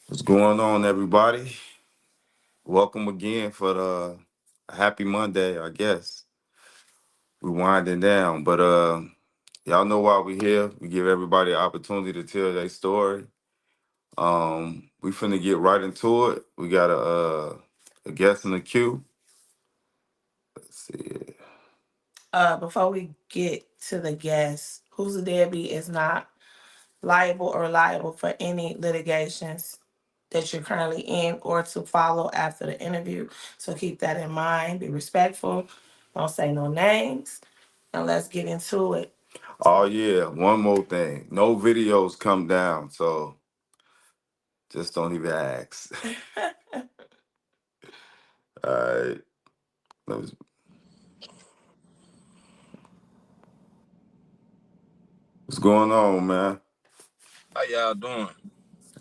What's going on, everybody? Welcome again for the happy Monday, I guess. We winding down, but y'all know why we here. We give everybody an opportunity to tell their story. We finna get right into it. We got a guest in the queue. Let's see. Before we get to the guest, who's a deadbeat is not liable or liable for any litigations that you're currently in or to follow after the interview. So keep that in mind. Be respectful. Don't say no names. And let's get into it. Oh yeah, one more thing. No videos come down, so just don't even ask. All right. What's going on, man? How y'all doing?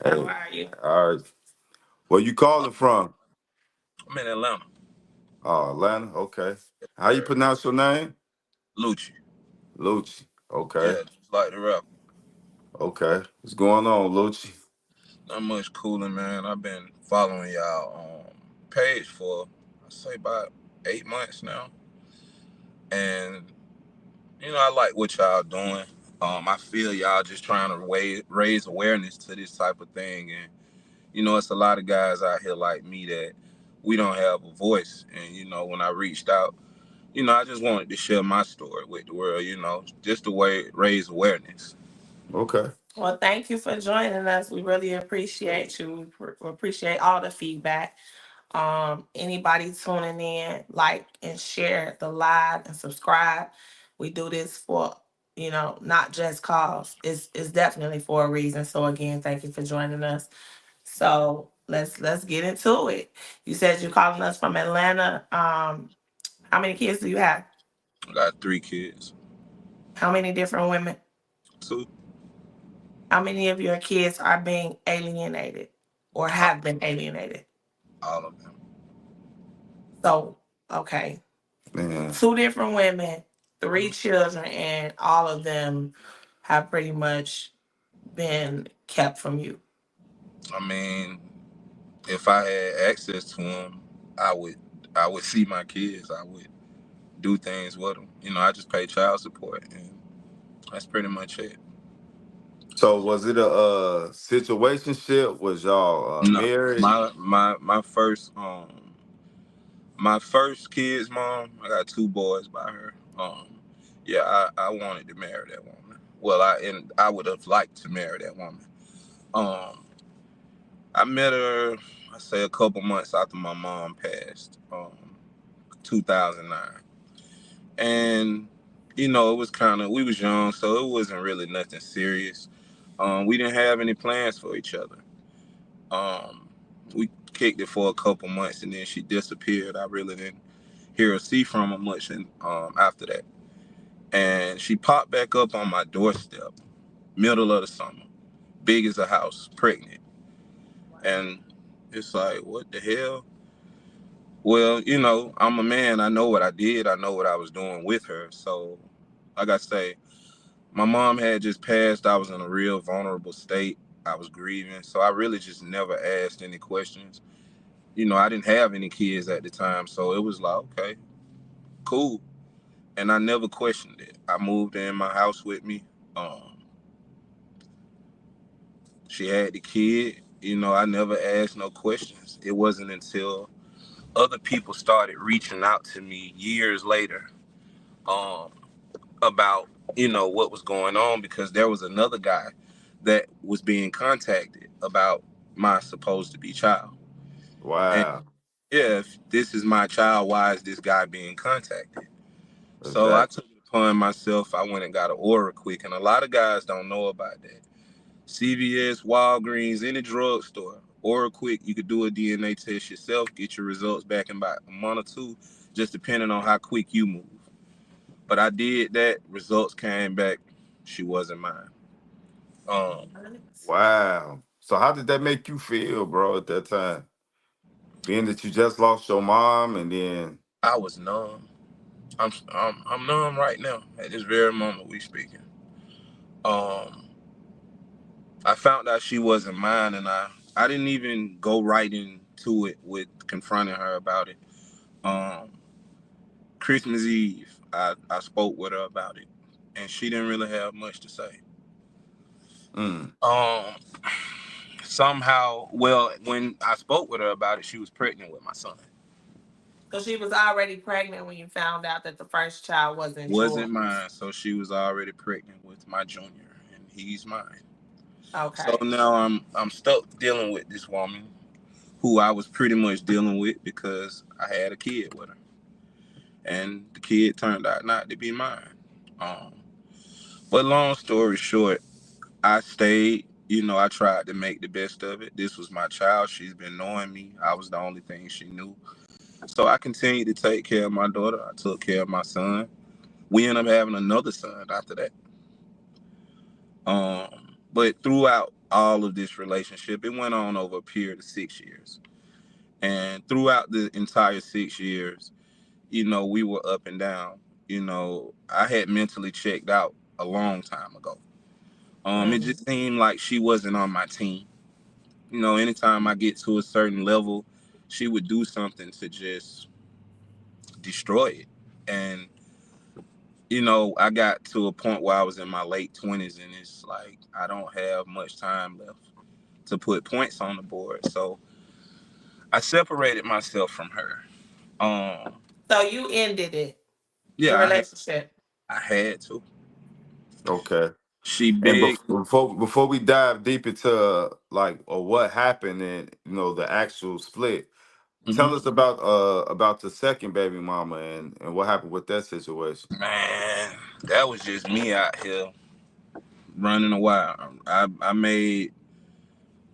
How Hey, are you? all right. Where you calling from? I'm in Atlanta. Oh, Atlanta. Okay. How you Sir. pronounce your name? Lucci. Lucci. Okay. Yeah, just like the rap. Okay. What's going on, Lucci? Not much cooling, man. I've been following y'all page for I say about 8 months now. And I like what y'all doing. I feel y'all just trying to raise awareness to this type of thing. And it's a lot of guys out here like me that we don't have a voice. And when I reached out, I just wanted to share my story with the world, just to raise awareness. Okay. Well, thank you for joining us. We really appreciate you. We appreciate all the feedback. Anybody tuning in, like and share the live and subscribe. We do this for, not just cause. It's definitely for a reason. So again, thank you for joining us. So let's get into it. You said you're calling us from Atlanta. How many kids do you have? I got 3 kids. How many different women? 2. How many of your kids are being alienated or have been alienated? All of them. So, okay. Man. Two different women, three children, and all of them have pretty much been kept from you. I mean, if I had access to them, I would I would see my kids. I would do things with them. I just pay child support, and that's pretty much it. So was it a situationship? Was y'all No, married? my first kid's mom. I got 2 boys by her. Yeah, I wanted to marry that woman. Well, I would have liked to marry that woman. Um, I met her, I say, a couple months after my mom passed, 2009. And, it was we was young, so it wasn't really nothing serious. We didn't have any plans for each other. Um, we kicked it for a couple months and then she disappeared. I really didn't hear or see from her much after that. And she popped back up on my doorstep, middle of the summer, big as a house, pregnant. And it's like, what the hell? Well, I'm a man. I know what I did. I know what I was doing with her. So, like I say, my mom had just passed. I was in a real vulnerable state. I was grieving. So I really just never asked any questions. I didn't have any kids at the time. So it was like, okay, cool. And I never questioned it. I moved in my house with me. Um, she had the kid. I never asked no questions. It wasn't until other people started reaching out to me years later, um, about what was going on, because there was another guy that was being contacted about my supposed to be child. And Wow. yeah, if this is my child, why is this guy being contacted? So I Exactly. took it upon myself. I went and got an order quick, and a lot of guys don't know about that. CVS, Walgreens, any drugstore, order quick. You could do a DNA test yourself, get your results back in about a month or two, just depending on how quick you move. But I did that. Results came back. She wasn't mine. Um, Wow. So how did that make you feel, bro, at that time? Being that you just lost your mom and then I was numb. I'm numb right now at this very moment we speaking. Um, I found out she wasn't mine, and I I didn't even go right into it with confronting her about it. Um, Christmas Eve, I spoke with her about it, and she didn't really have much to say. Mm. Um, Somehow, well, when I spoke with her about it, she was pregnant with my son. So she was already pregnant when you found out that the first child wasn't Wasn't yours. mine, so she was already pregnant with my junior, and he's mine. So Okay. now I'm stuck dealing with this woman who I was pretty much dealing with because I had a kid with her, and the kid turned out not to be mine. Um, but long story short, I stayed. I tried to make the best of it. This was my child. She's been knowing me. I was the only thing she knew. So I continued to take care of my daughter. I took care of my son. We ended up having another son after that. But throughout all of this relationship, it went on over a period of 6 years. And throughout the entire 6 years, we were up and down. I had mentally checked out a long time ago. It Mm. just seemed like she wasn't on my team. Anytime I get to a certain level, she would do something to just destroy it. And I got to a point where I was in my late 20s, and it's like I don't have much time left to put points on the board. So I separated myself from her. Um, So you ended it, the yeah, relationship. I had to. Okay. She And begged. before we dive deep into like or what happened and the actual split, tell Mhm. us about the second baby mama and what happened with that situation. Man, that was just me out here running a wild. I made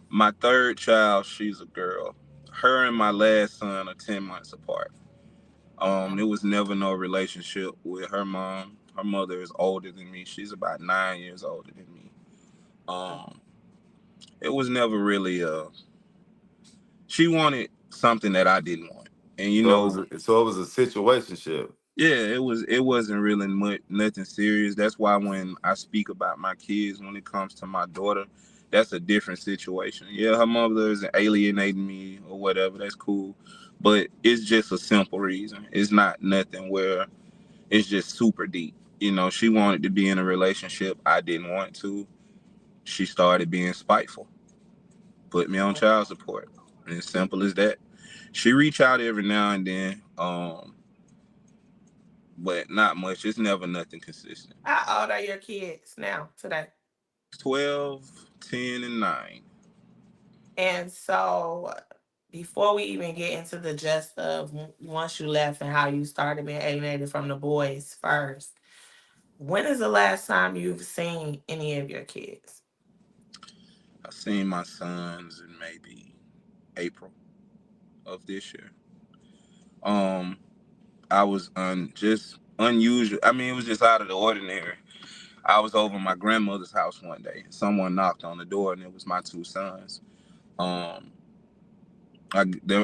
my third child. She's a girl. Her and my last son are 10 months apart. There was never no relationship with her mom. Her mother is older than me. She's about 9 years older than me. Um, it was never really she wanted something that I didn't want. And So it was a situationship. yeah, it wasn't really much nothing serious. That's why when I speak about my kids, when it comes to my daughter, that's a different situation. Yeah, her mother is alienating me or whatever. That's cool, but it's just a simple reason. It's not nothing where it's just super deep. She wanted to be in a relationship. I didn't want to. She started being spiteful, put me on child support. And as simple as that. She reach out every now and then, but not much. It's never nothing consistent. How old are your kids now today? 12, 10, and 9. And so, before we even get into the gist of once you left and how you started being alienated from the boys first, when is the last time you've seen any of your kids? I seen my sons in maybe April of this year. Um, I was just unusual. I mean, it was just out of the ordinary. I was over my grandmother's house one day. Someone knocked on the door, and it was my two sons. Um,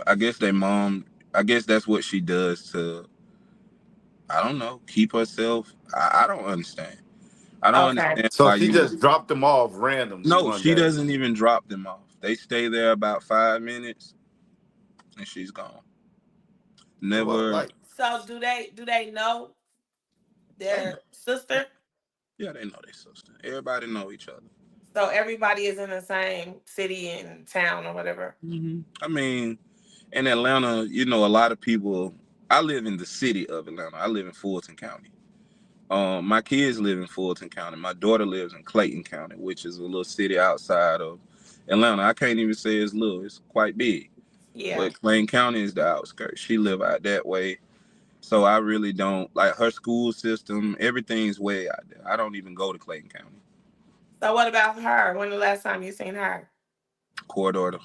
I guess their mom. I guess that's what she does to. I don't know. Keep herself. I don't understand. I don't Okay. understand So why she you. just dropped them off randomly No, one she day. doesn't even drop them off. They stay there about 5 minutes, and she's gone. Well, Never. like So do they know They know. their sister? Yeah, they know their sister. Everybody know each other. So everybody is in the same city and town or whatever. I mean, in Atlanta, a lot of people. I live in the city of Atlanta. I live in Fulton County. My kids live in Fulton County. My daughter lives in Clayton County, which is a little city outside of Atlanta. I can't even say it's little. It's quite big. Yeah. But Clayton County is the outskirts. She live out that way. So I really don't like her school system. Everything's way out there. I don't even go to Clayton County. So what about her? When the last time you seen her? Court order.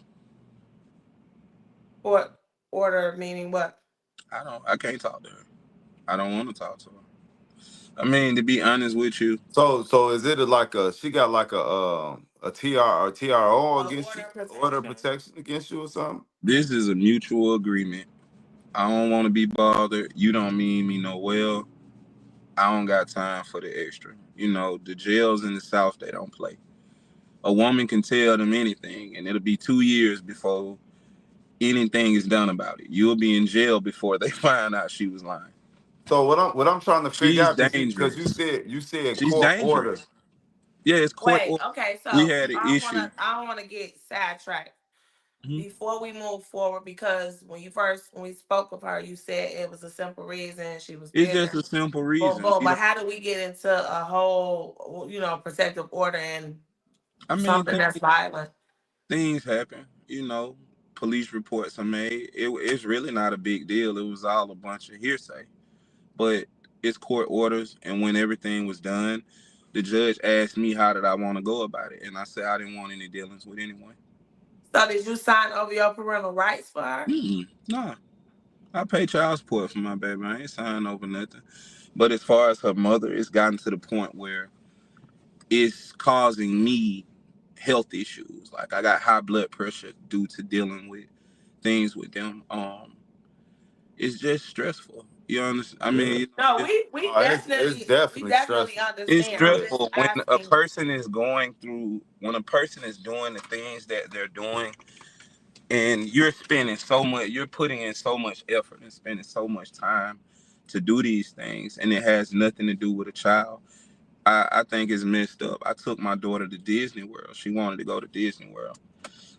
What order meaning what? I can't talk to her. I don't want to talk to her. I mean, to be honest with you, so is it like she got like a TR or TRO against Order you, of order of protection. protection against you or something? this is a mutual agreement. I don't want to be bothered. You don't mean me no well. I don't got time for the extra. The jails in the South, they don't play. A woman can tell them anything, and it'll be 2 years before anything is done about it. You'll be in jail before they find out she was lying. So what I'm trying to figure She's out, because you dangerous. said you said She's court order. dangerous. Yeah, it's court Wait, order. okay, We so had an issue. I don't wanna get sidetracked. Mhm. Before we move forward, because when we spoke with her, you said it was a simple reason she was It's just bitter. a simple Boom, reason. boom. We But don't. how do we get into a whole, protective order and I mean, something that's violent? things happen. Police reports are made. It's really not a big deal. It was all a bunch of hearsay. But it's court orders, and when everything was done, the judge asked me how did I want to go about it, and I said I didn't want any dealings with anyone. So did you sign over your parental rights for her? Nah, I pay child support for my baby. I ain't signing over nothing. But as far as her mother, it's gotten to the point where it's causing me health issues. Like I got high blood pressure due to dealing with things with them. It's just stressful. You understand? I Yeah. mean, No, it's It's we definitely definitely stressful. it's understand. I'm Yeah. just stressful when a asking. person is going through when a person is doing the things that they're doing, and you're putting in so much effort and spending so much time to do these things, and it has nothing to do with a child. I think it's messed up. I took my daughter to Disney World. She wanted to go to Disney World.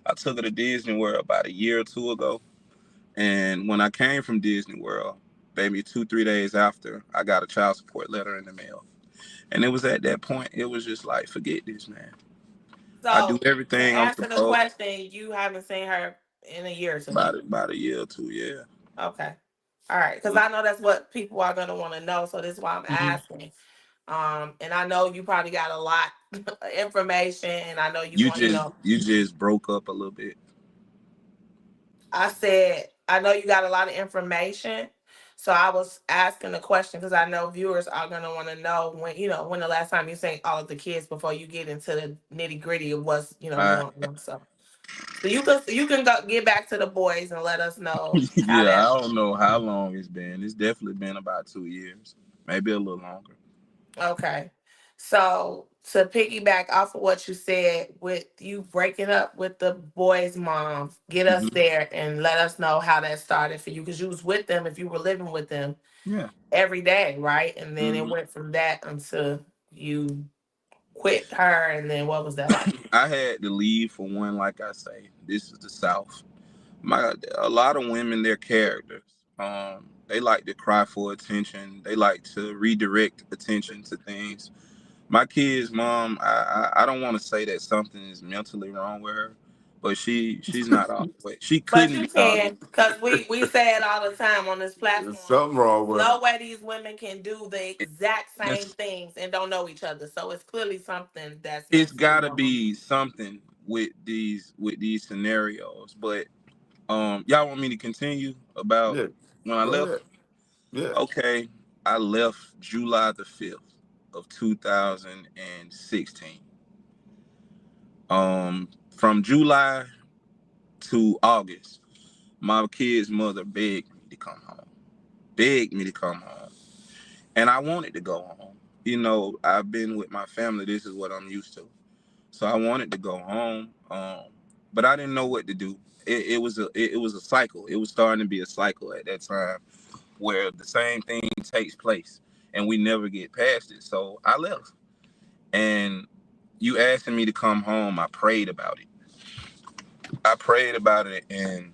I took her to Disney World about a year or two ago. And when I came from Disney World, maybe 2, 3 days after, I got a child support letter in the mail. And it was at that point, it was just like, forget this, man. I do So to everything I'm answer the supposed question, you haven't seen her in a year or two. about a year or two, yeah. Okay. All right. Because I know that's what people are gonna want to know. So this is why I'm Mhm. asking. And I know you probably got a lot of information, and I know you You want, just you just broke up a little bit. I said, I know you got a lot of information. So I was asking the question because I know viewers are gonna want to know when the last time you seen all of the kids before you get into the nitty gritty of what's I, going on. So you can go get back to the boys and let us know how yeah, that. I don't know how long it's been. It's definitely been about 2 years, maybe a little longer. Okay. So to piggyback off of what you said with you breaking up with the boy's mom, get us Hmm. there and let us know how that started for you because you was with them if you were living with them Yeah. every day, right? And then it Hmm. went from that until you quit her, and then what was that like? I had to leave for one. Like I say, this is the South. A lot of women, they're characters. They like to cry for attention. They like to redirect attention to things. My kid's mom, I don't want to say that something is mentally wrong with her, but she's not all the way. She But couldn't you be all the way. can, because we say it all the time on this There's platform. something wrong with No it. way these women can do the exact same That's things and don't know each other. So it's clearly something that's it's mentally got to wrong. be something with these scenarios. But y'all want me to continue about Yeah. when I Go left? ahead. Yeah. Okay, I left July the 5th of 2016. From July to August, my kid's mother begged me to come home. Begged me to come home. And I wanted to go home. I've been with my family. This is what I'm used to. So I wanted to go home. But I didn't know what to do. It was a cycle. It was starting to be a cycle at that time where the same thing takes place and we never get past it. So I left. And you asking me to come home, I prayed about it. I prayed about it and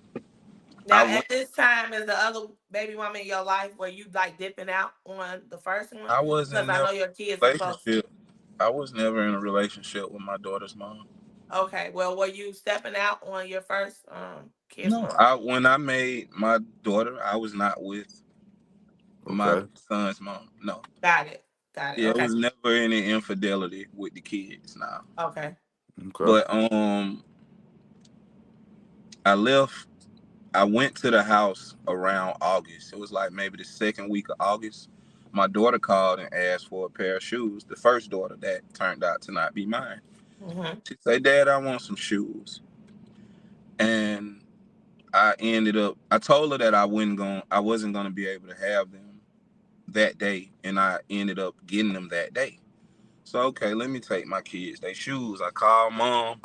I Now, went at this time, is the other baby mama in your life where you like dipping out on the first one? I wasn't Because I never know your kids in a are close. relationship. I was never in a relationship with my daughter's mom. Okay, well, were you stepping out on your first kid's No, mom? when I made my daughter, I was not with my Okay. son's mom. No. Got it. Got it. Yeah, it Okay. was never any infidelity with the kids now. Okay. Okay. But I left. I went to the house around August. It was like maybe the second week of August. My daughter called and asked for a pair of shoes. The first daughter that turned out to not be mine. Mm-hmm. She said, "Dad, I want some shoes." And I told her that I wasn't gonna be able to have them that day, and I ended up getting them that day. So okay, let me take my kids. They shoes. I call mom.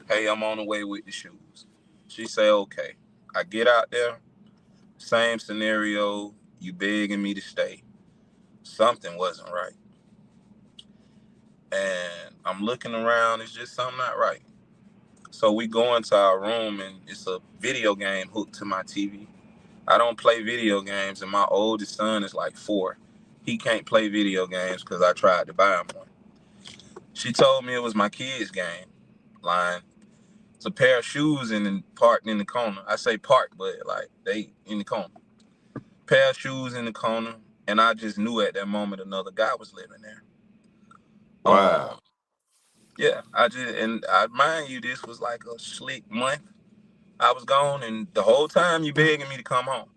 Hey, I'm on the way with the shoes. She say okay. I get out there. Same scenario. You begging me to stay. Something wasn't right. And I'm looking around. It's just something not right. So we go into our room and it's a video game hooked to my TV. I don't play video games, and my oldest son is like 4. He can't play video games because I tried to buy him one. She told me it was my kid's game. Lying. It's a pair of shoes parked in the corner. I say parked, but like they in the corner. Pair of shoes in the corner, and I just knew at that moment another guy was living there. Um, Wow. yeah, I mind you, this was like a slick month. I was gone, and the whole time you begging me to come home.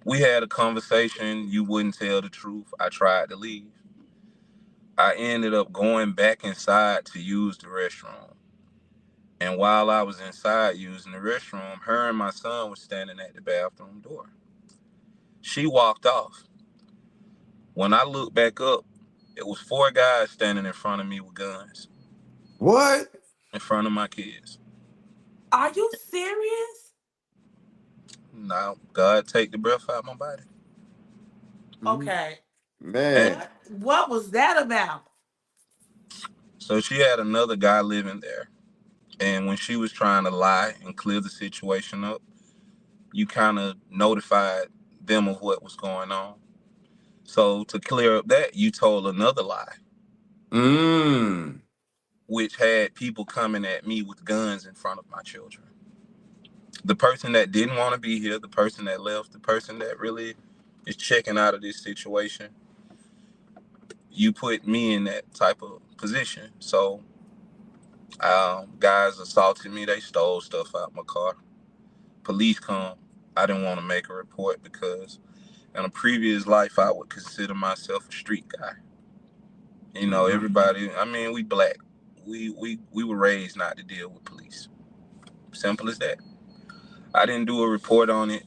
We had a conversation. You wouldn't tell the truth. I tried to leave. I ended up going back inside to use the restroom. And while I was inside using the restroom, her and my son was standing at the bathroom door. She walked off. When I looked back up, it was 4 guys standing in front of me with guns What? in front of my kids. Are you serious? Now, God take the breath out of my body. Mm, Okay. And man. What was that about? so she had another guy living there. And when she was trying to lie and clear the situation up, you kind of notified them of what was going on. So to clear up that, you told another lie, Mm. which had people coming at me with guns in front of my children. The person that didn't want to be here, the person that left, the person that really is checking out of this situation, you put me in that type of position. So guys assaulted me. They stole stuff out my car. Police come. I didn't want to make a report because in a previous life I would consider myself a street guy. You know, Mm-hmm. everybody. I mean, we black. We were raised not to deal with police. Simple as that. I didn't do a report on it.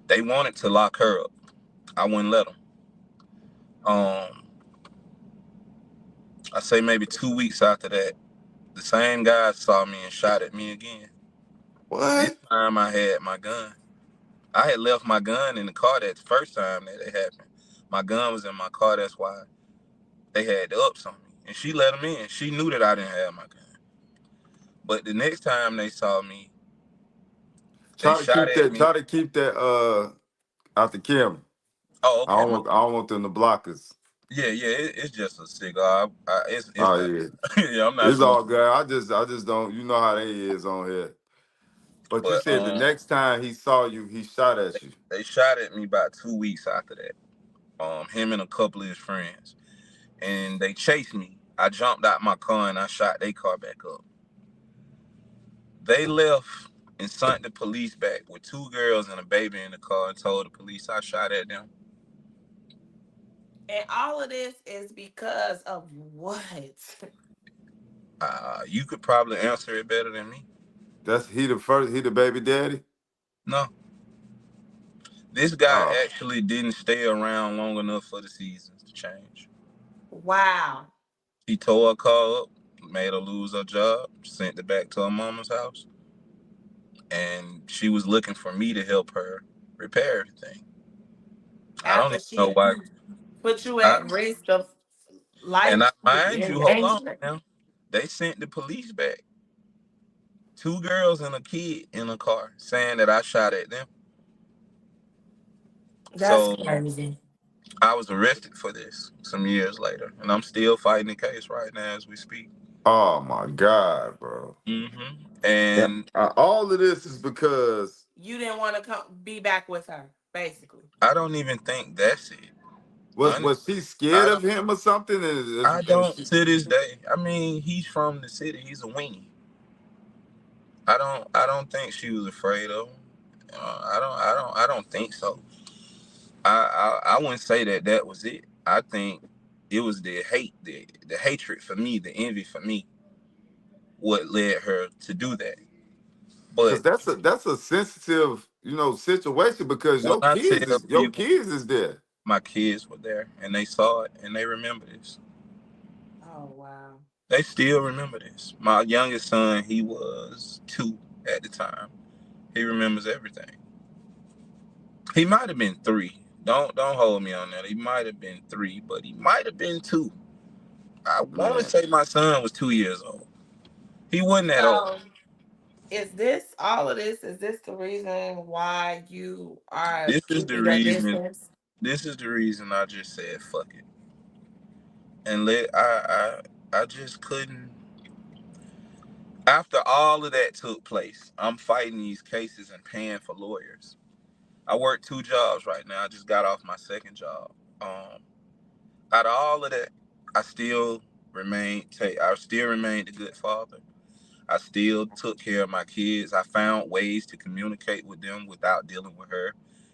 They wanted to lock her up. I wouldn't let them. Um, I say maybe 2 weeks after that, the same guy saw me and shot at me again. This What? time I had my gun. I had left my gun in the car that first time that it happened. My gun was in my car. That's why they had the ups on me. And she let them in. She knew that I didn't have my gun. But the next time they saw me, they Try to shot keep at that. me. Try to keep that out the camera. Oh, I okay. don't want. I don't want them to block us. Yeah, yeah. It's just a cigar. It's Oh not. yeah, Yeah, I'm not it's smoking. all good. I just don't. You know how they is on here. But you But said the next time he saw you, he shot at you. they shot at me about 2 weeks after that. Him and a couple of his friends, and they chased me. I jumped out my car and I shot their car back up. They left and sent the police back with 2 girls and a baby in the car and told the police I shot at them. And all of this is because of what? You could probably answer it better than me. That's he the first. He the baby daddy. No, this guy Oh, actually didn't stay around long enough for the seasons to change. Wow. He tore her car up, made her lose her job, sent it back to her mama's house, and she was looking for me to help her repair everything. I don't After even know she why. put you I, at risk of and life I mind you, hold on endangerment. now. They sent the police back. 2 girls and a kid in a car saying that I shot at them. That's So crazy. I was arrested for this some years later, and I'm still fighting the case right now as we speak. oh my God, bro. Yeah. And All of this is because You didn't want to come be back with her, basically. I don't even think that's it. was Honestly, she scared I of don't. him or something? I And don't to this day. I mean, he's from the city. He's a weenie. I don't think she was afraid of him. I don't think so. I wouldn't say that that was it. I think it was the hate, the hatred for me, the envy for me, what led her to do that. because But that's a sensitive situation because when I tell your people, kids is there. My kids were there, and they saw it, and they remember this. Oh wow. They still remember this. My youngest son, he was 2 at the time. He remembers everything. He might have been 3. Don't hold me on that. He might have been 3, but he might have been 2. I want to Man. say my son was 2 years old. He wasn't that old. So is this all of this? Is this the reason why you are This is the keeping your reason. distance? This is the reason I just said fuck it, and I just couldn't. After all of that took place, I'm fighting these cases and paying for lawyers. I work 2 jobs right now. I just got off my second job. Um, Out of all of that, I still I still remained a good father. I still took care of my kids. I found ways to communicate with them without dealing with her,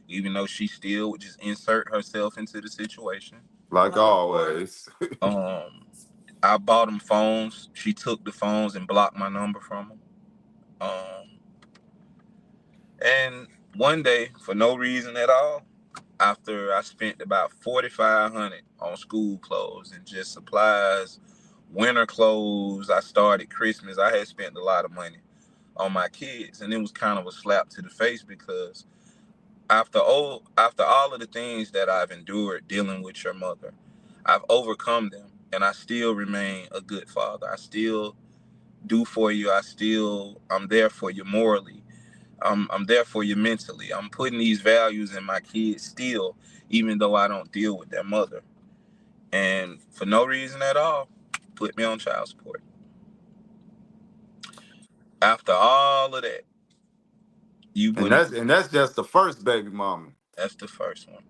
even though she still would just insert herself into the situation. Like Well, of course. always. Um, I bought them phones. She took the phones and blocked my number from them. Um, and one day, for no reason at all, after I spent about 4,500 on school clothes and just supplies, winter clothes, I started Christmas. I had spent a lot of money on my kids, and it was kind of a slap to the face because after all of the things that I've endured dealing with your mother, I've overcome them, and I still remain a good father. I still do for you. I'm there for you morally. I'm there for you mentally. I'm putting these values in my kids still, even though I don't deal with their mother. And for no reason at all, put me on child support. After all of that, you and wouldn't. that's just the first baby mama. That's the first one.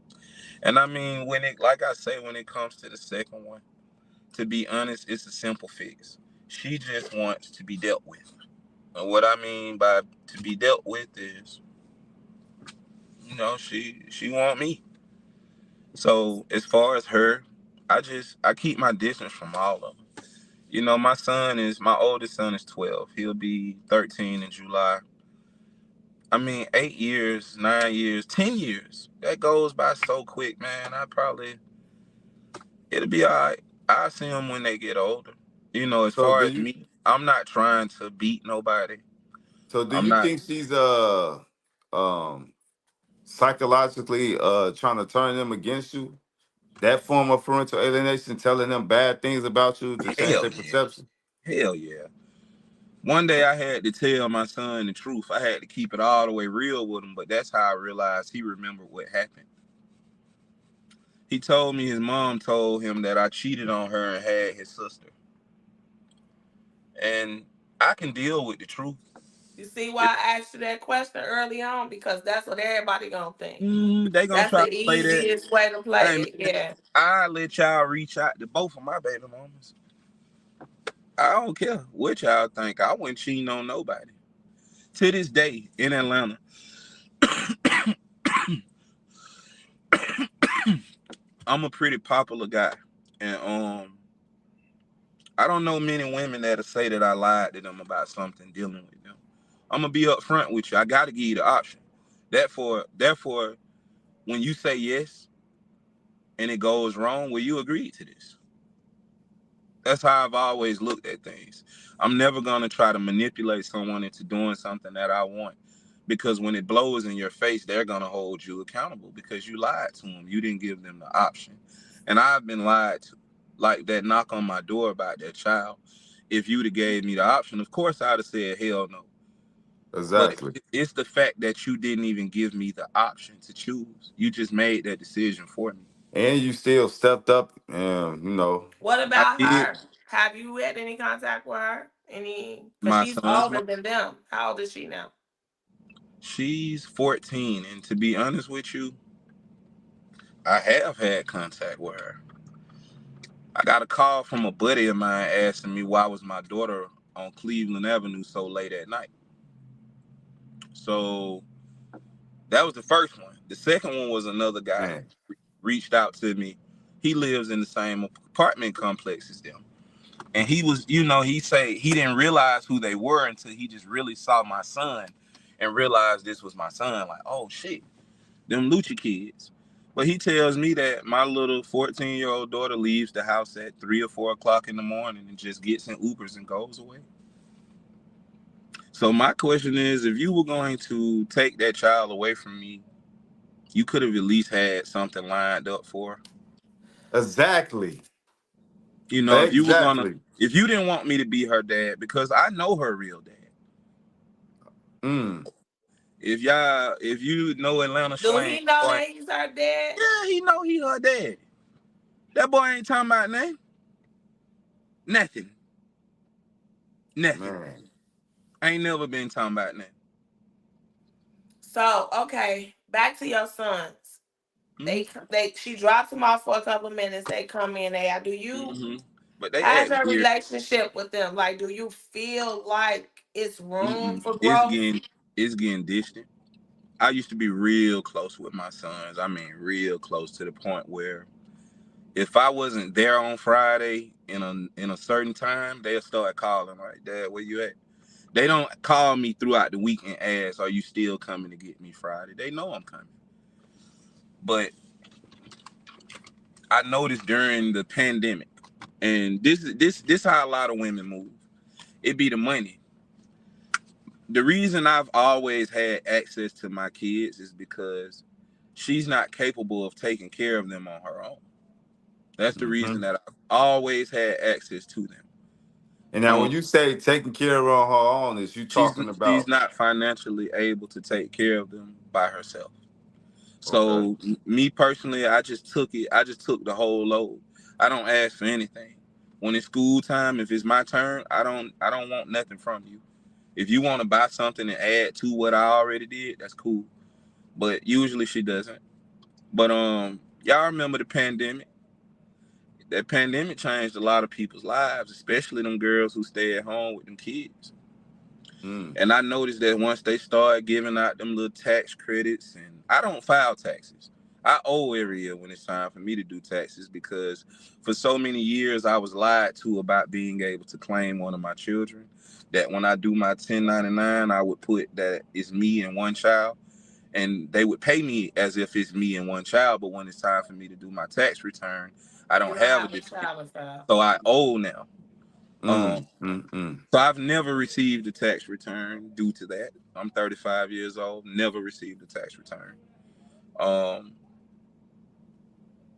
And I mean, like I say, when it comes to the second one, to be honest, it's a simple fix. She just wants to be dealt with. And what I mean by to be dealt with is, she want me. So as far as her, I keep my distance from all of them. My oldest son is 12. He'll be 13 in July. I mean, 8 years, 9 years, 10 years. That goes by so quick, man. It'll be all right. I see them when they get older. As So far do as you me, I'm not trying to beat nobody. so do I'm you not. think she's um psychologically trying to turn them against you? That form of parental alienation, telling them bad things about you to change Hell their yeah. perception. Hell yeah. One day I had to tell my son the truth. I had to keep it all the way real with him, but that's how I realized he remembered what happened. He told me his mom told him that I cheated on her and had his sister. And I can deal with the truth. You see why I asked you that question early on? Because that's what everybody gonna think. They gonna That's try the to play that. easiest way to Hey play it. man, Yeah. I let y'all reach out to both of my baby mamas. I don't care what y'all think. I wasn't cheating on nobody. To this day in Atlanta, I'm a pretty popular guy. And I don't know many women that'll say that I lied to them about something dealing with them. I'm gonna be upfront with you. I gotta give you the option. Therefore, when you say yes and it goes wrong, well, you agreed to this. That's how I've always looked at things. I'm never gonna try to manipulate someone into doing something that I want, because when it blows in your face, they're gonna hold you accountable because you lied to them. You didn't give them the option, and I've been lied to, like that knock on my door about that child. If you'd have gave me the option, of course I'd have said hell no. But Exactly. it's the fact that you didn't even give me the option to choose. You just made that decision for me. And you still stepped up and What I about did. her? Have you had any contact with her? Any? Because My she's son's older mom, than them. How old is she now? she's 14, and to be honest with you, I have had contact with her. I got a call from a buddy of mine asking me why was my daughter on Cleveland Avenue so late at night. So that was the first one. The second one was another guy man. reached out to me. He lives in the same apartment complex as them. And he was, he say he didn't realize who they were until he just really saw my son and realized this was my son. Like, oh shit, them Lucci kids. But he tells me that my little 14-year-old daughter leaves the house at 3 or 4 o'clock in the morning and just gets in Ubers and goes away. So my question is, if you were going to take that child away from me, you could have at least had something lined up for her. Exactly. You know, Exactly. if you didn't want me to be her dad, because I know her real dad. Mm, If you know Atlanta Do slang, he know boy, that he's our dad? yeah, he know he her dad. That boy ain't talking about nothing. Nothing. Nothing. man. I ain't never been talking about nothing. So, okay, back to your sons. Hmm. She drops him off for a couple of minutes. They come in. Do you? Hmm. But they How's act your weird. relationship with them? Like, do you feel like it's room Mm-mm. for growth? It's getting distant. I used to be real close with my sons. I mean, real close to the point where if I wasn't there on Friday in a certain time, they'll start calling like, "Dad, where you at?" They don't call me throughout the week and ask, "Are you still coming to get me Friday?" They know I'm coming. But I noticed during the pandemic, and this how a lot of women move. It be the money. The reason I've always had access to my kids is because she's not capable of taking care of them on her own. That's the Hmm. reason that I've always had access to them. And now, Um, when you say taking care of her on her own, is you she's talking she's about? not financially able to take care of them by herself. Okay. So me personally, I just took it. I just took the whole load. I don't ask for anything. When it's school time, if it's my turn, I don't want nothing from you. If you want to buy something and add to what I already did, that's cool. But usually she doesn't. But y'all remember the pandemic? That pandemic changed a lot of people's lives, especially them girls who stay at home with them kids. Mm, And I noticed that once they started giving out them little tax credits, and I don't file taxes. I owe every year when it's time for me to do taxes because for so many years I was lied to about being able to claim one of my children. That when I do my 1099, I would put that it's me and one child, and they would pay me as if it's me and one child. But when it's time for me to do my tax return, I You don't don't have a have a different, child with her. so I owe now. Um, mm, mm, mm. so I've never received a tax return due to that. I'm 35 years old, never received a tax return. Um,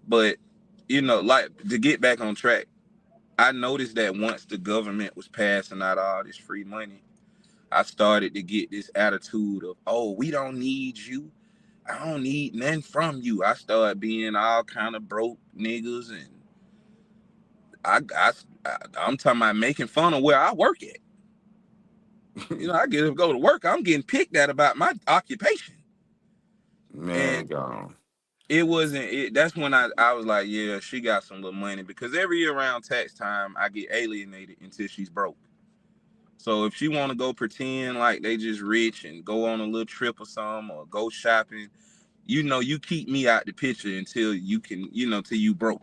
but like to get back on track, I noticed that once the government was passing out all this free money, I started to get this attitude of, oh, we don't need you. I don't need nothing from you. I started being all kind of broke niggas, and I'm talking about making fun of where I work at. I get to go to work. I'm getting picked at about my occupation. And Man, gone. it wasn't it. That's when I was like, yeah, she got some little money because every year around tax time, I get alienated until she's broke. So if she want to go pretend like they just rich and go on a little trip or something or go shopping, you keep me out the picture until you can, till you broke.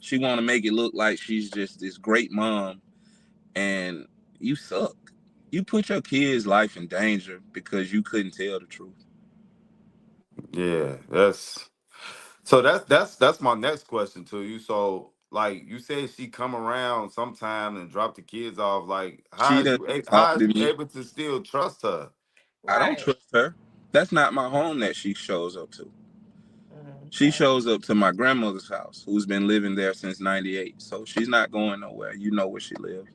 She want to make it look like she's just this great mom, and you suck. You put your kid's life in danger because you couldn't tell the truth. Yeah, that's my next question to you. So, like you said, she come around sometime and drop the kids off. Like, She doesn't talk how is to you me. able to still trust her? I don't Right. trust her. That's not my home that she shows up to. She Okay. shows up to my grandmother's house, who's been living there since '98. So she's not going nowhere. You know where she lives.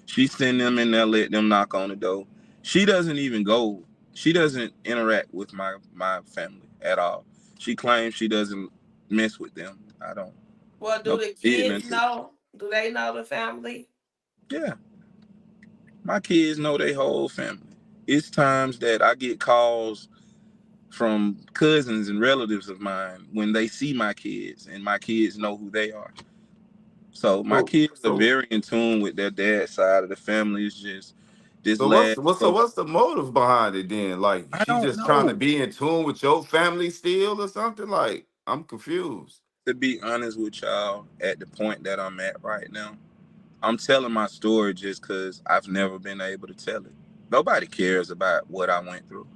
She send them in there, let them knock on the door. She doesn't even go. She doesn't interact with my family at all. She claims she doesn't mess with them. I don't. Well, do Nobody the did kids nothing to me. know? Do they know the family? Yeah, my kids know their whole family. It's times that I get calls from cousins and relatives of mine when they see my kids and my kids know who they are. So my So, kids are so, very in tune with their dad's side of the family. It's just this so last couple. what's the motive behind it then? Like, I she don't just trying to know. be in tune with your family still or something? Like, I'm confused. To be honest with y'all, at the point that I'm at right now, I'm telling my story just because I've never been able to tell it. Nobody cares about what I went through.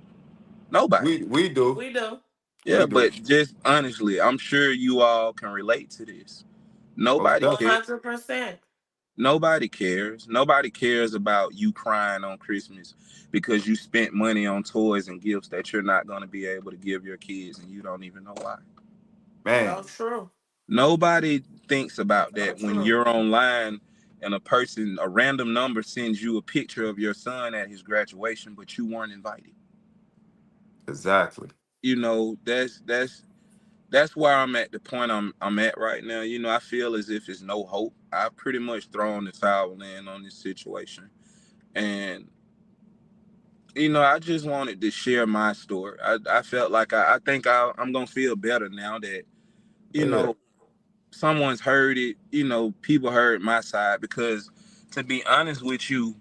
Nobody. We do. We do. Yeah, We do. but just honestly, I'm sure you all can relate to this. Most Nobody One definitely. cares. hundred percent. Nobody cares. Nobody cares about you crying on Christmas because you spent money on toys and gifts that you're not going to be able to give your kids and you don't even know why. So Man, true. Nobody thinks about So that when true. you're online and a random number sends you a picture of your son at his graduation, but you weren't invited. exactly. You know, that's why I'm at the point I'm at right now. You know, I feel as if it's no hope. I've pretty much thrown the towel in on this situation. And I just wanted to share my story. I felt like I think I'm gonna feel better now that you Oh, yeah. know someone's heard it. People heard my side because, to be honest with you,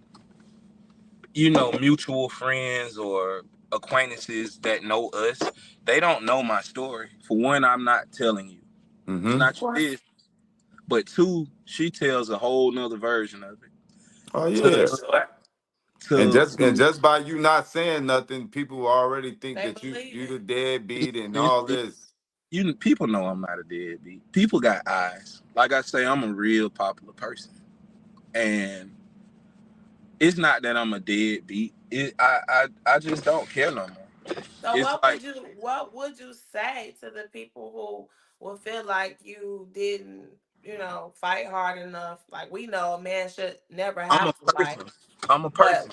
mutual friends or acquaintances that know us, they don't know my story. For one, I'm not telling you. It's Mm-hmm. Of not your course. business. But two, she tells a whole nother version of it. Oh, For yeah. To sure. And to just and just by you not saying nothing, people already think They that believe you it. the deadbeat and it's, all it, this. people know I'm not a deadbeat. People got eyes. Like I say, I'm a real popular person, and it's not that I'm a deadbeat. I just don't care no more. So It's like what would you say to the people who will feel like you didn't, fight hard enough? Like we know a man should never I'm have a to fight, person. I'm a but person.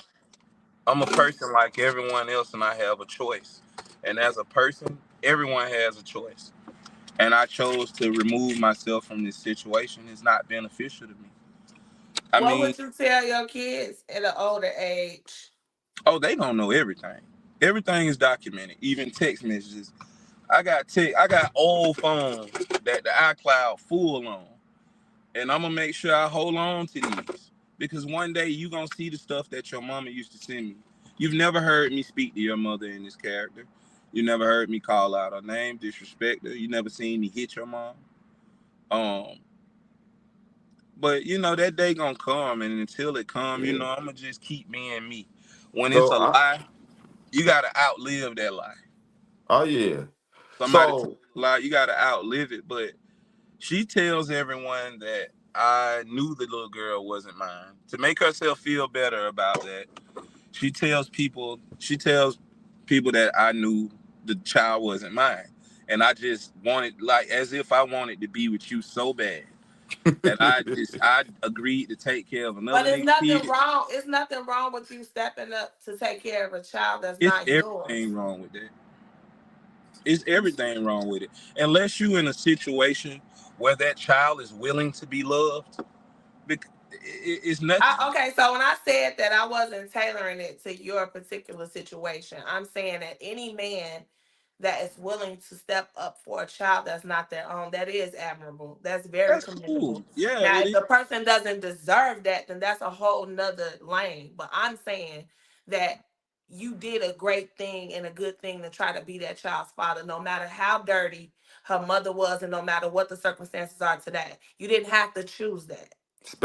I'm a you person like everyone else, and I have a choice. And as a person, everyone has a choice. And I chose to remove myself from this situation. It's not beneficial to me. I what mean, would you tell your kids at an older age? oh, they gonna know everything. Everything is documented, even text messages. I got old phones that the iCloud full on, and I'm gonna make sure I hold on to these because one day you gonna see the stuff that your mama used to send me. You've never heard me speak to your mother in this character. You never heard me call out her name, disrespect her. You never seen me hit your mom. Um, but that day gonna come, and until it come, Yeah. I'm gonna just keep being me. When it's So a I lie, you gotta outlive that lie. oh yeah. Somebody tell So you a lie, you gotta outlive it. But she tells everyone that I knew the little girl wasn't mine. To make herself feel better about that, she tells people that I knew the child wasn't mine. And I just wanted, like, as if I wanted to be with you so bad that I agreed to take care of But another it's nigga nothing kid. wrong. It's nothing wrong with you stepping up to take care of a child that's It's not everything yours. wrong with that. It's everything wrong with it. Unless you in a situation where that child is willing to be loved, it's nothing. Okay, so when I said that, I wasn't tailoring it to your particular situation. I'm saying that any man that is willing to step up for a child that's not their own, that is admirable. That's very That's cool. commendable. Yeah, Now, it if is. the person doesn't deserve that, then that's a whole nother lane. But I'm saying that you did a great thing and a good thing to try to be that child's father, no matter how dirty her mother was and no matter what the circumstances are today. You didn't have to choose that.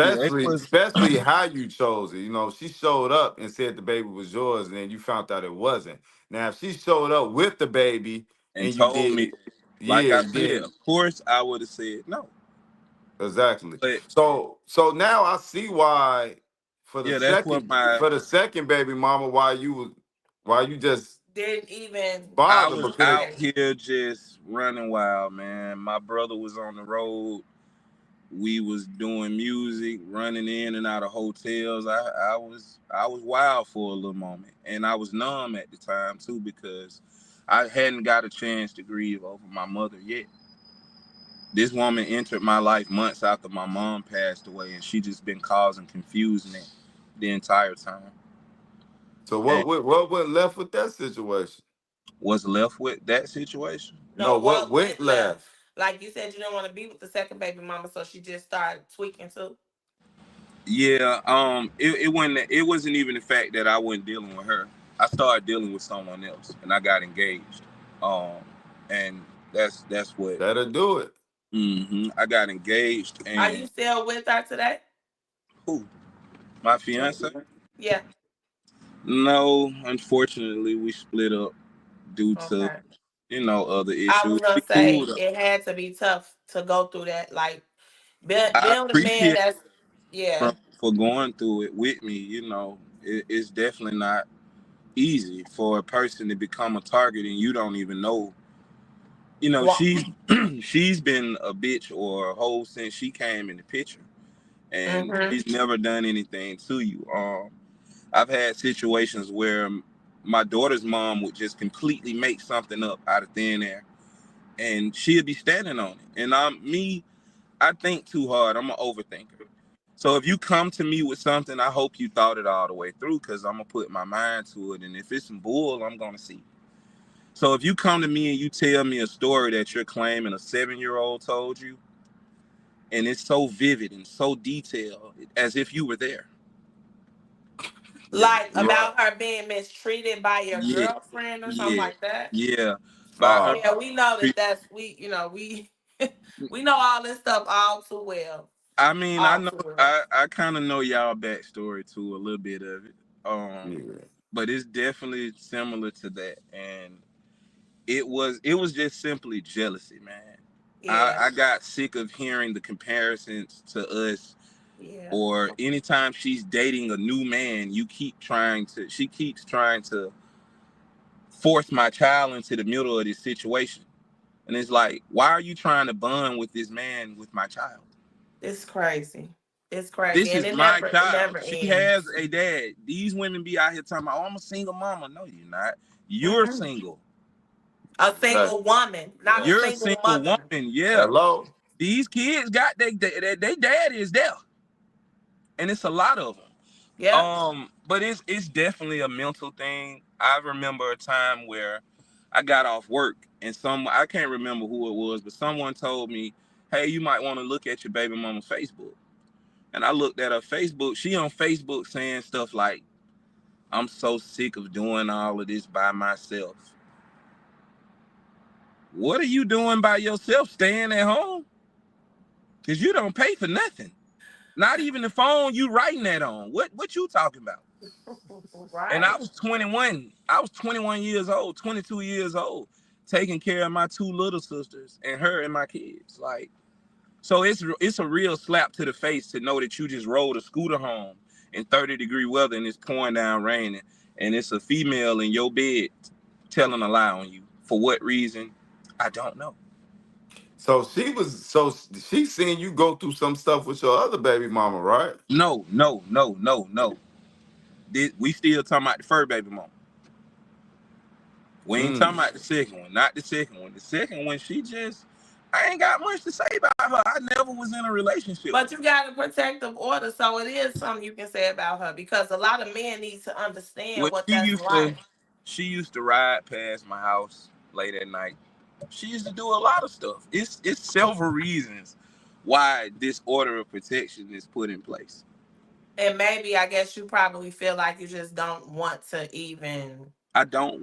Yeah, it especially was. especially how you chose it. She showed up and said the baby was yours, and then you found out it wasn't. Now, if she showed up with the baby And and you told did, me, like yeah, I said, then of course I would have said no. exactly. But So now I see why yeah, that's what for the second baby mama why you just Didn't even I bother was because out entertain. here just running wild, man. My brother was on the road. We was doing music, running in and out of hotels. I was wild for a little moment, and I was numb at the time too because I hadn't got a chance to grieve over my mother yet. This woman entered my life months after my mom passed away, and she just been causing confusion the entire time. so And what went left with that situation? was left with that situation. No, No, what what went went left? left? Like you said, you didn't want to be with the second baby mama, so she just started tweaking too. Yeah, it wasn't even the fact that I wasn't dealing with her. I started dealing with someone else, and I got engaged. Um, and that's what. That'll do it. I got engaged, Are you and still with her today? who? My fiance? Yeah. No, unfortunately, we split up due to Okay. other I issues. was gonna We cool say though. it had to be tough to go through that. Like I being with a man appreciate that's yeah. for going through it with me. It's definitely not easy for a person to become a target and you don't even know. Well, She's she's been a bitch or a hoe since she came in the picture, and hmm she's never done anything to you. I've had situations where my daughter's mom would just completely make something up out of thin air, and she'd be standing on it. And I think too hard. I'm an overthinker. So if you come to me with something, I hope you thought it all the way through, because I'm gonna put my mind to it. And if it's some bull, I'm gonna see. So if you come to me and you tell me a story that you're claiming a 7-year-old told you, and it's so vivid and so detailed, as if you were there. like Right. about her being mistreated by your Yeah, girlfriend or something yeah, like that. yeah. By her, Oh, Yeah, we know that that's we we know all this stuff all too well. I mean, I All know, too well. I kind of know y'all backstory too, a little bit of it. yeah. But it's definitely similar to that, and it was just simply jealousy, man. Yeah, I got sick of hearing the comparisons to us, yeah. or anytime she's dating a new man, she keeps trying to force my child into the middle of this situation. And it's like, why are you trying to bond with this man with my child? It's crazy. It's crazy. This And is my it child. never She has ends. a dad. These women be out here talking about, oh, I'm a single mama. No, you're not. You're hmm single. A Exactly. single woman, not a Yeah. You're a single single mother. woman. Yeah. Hello. These kids got they dad is there. And it's a lot of them. Yep. But it's definitely a mental thing. I remember a time where I got off work and I can't remember who it was, but someone told me, hey, you might want to look at your baby mama's Facebook. And I looked at her Facebook. She on Facebook saying stuff like, I'm so sick of doing all of this by myself. What are you doing by yourself staying at home? Because you don't pay for nothing. Not even the phone you writing that on. What you talking about? And I Right. was 21. I was 21 years old, 22 years old, taking care of my two little sisters and her and my kids. Like, so it's a real slap to the face to know that you just rode a scooter home in 30-degree weather and it's pouring down raining, and it's a female in your bed telling a lie on you. For what reason? I don't know. So she seen you go through some stuff with your other baby mama, right? No, no, no, no, no. We still talking about the fur baby mama. We ain't talking Mm. about the second one, not the second one. The second one, I ain't got much to say about her. I never was in a relationship But with you her. got a protective order, so it is something you can say about her because a lot of men need to Well, understand what that's like. she used to ride past my house late at night. She used to do a lot of stuff. It's several reasons why this order of protection is put in place. And maybe I guess you probably feel like you just don't want to even I don't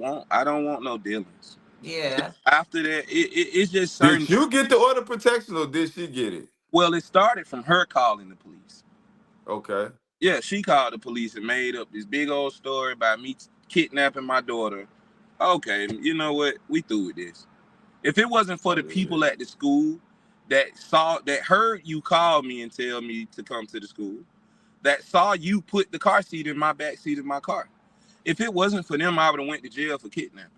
want no dealings. yeah. After that, it's just certain. Did you get the order of protection or did she get it? Well, it started from her calling the police. Okay. Yeah, she called the police and made up this big old story about me kidnapping my daughter. Okay, you know what? We through with this. If it wasn't for Oh the yeah. people at the school that heard you call me and tell me to come to the school, that saw you put the car seat in my back seat of my car. If it wasn't for them, I would have went to jail for kidnapping.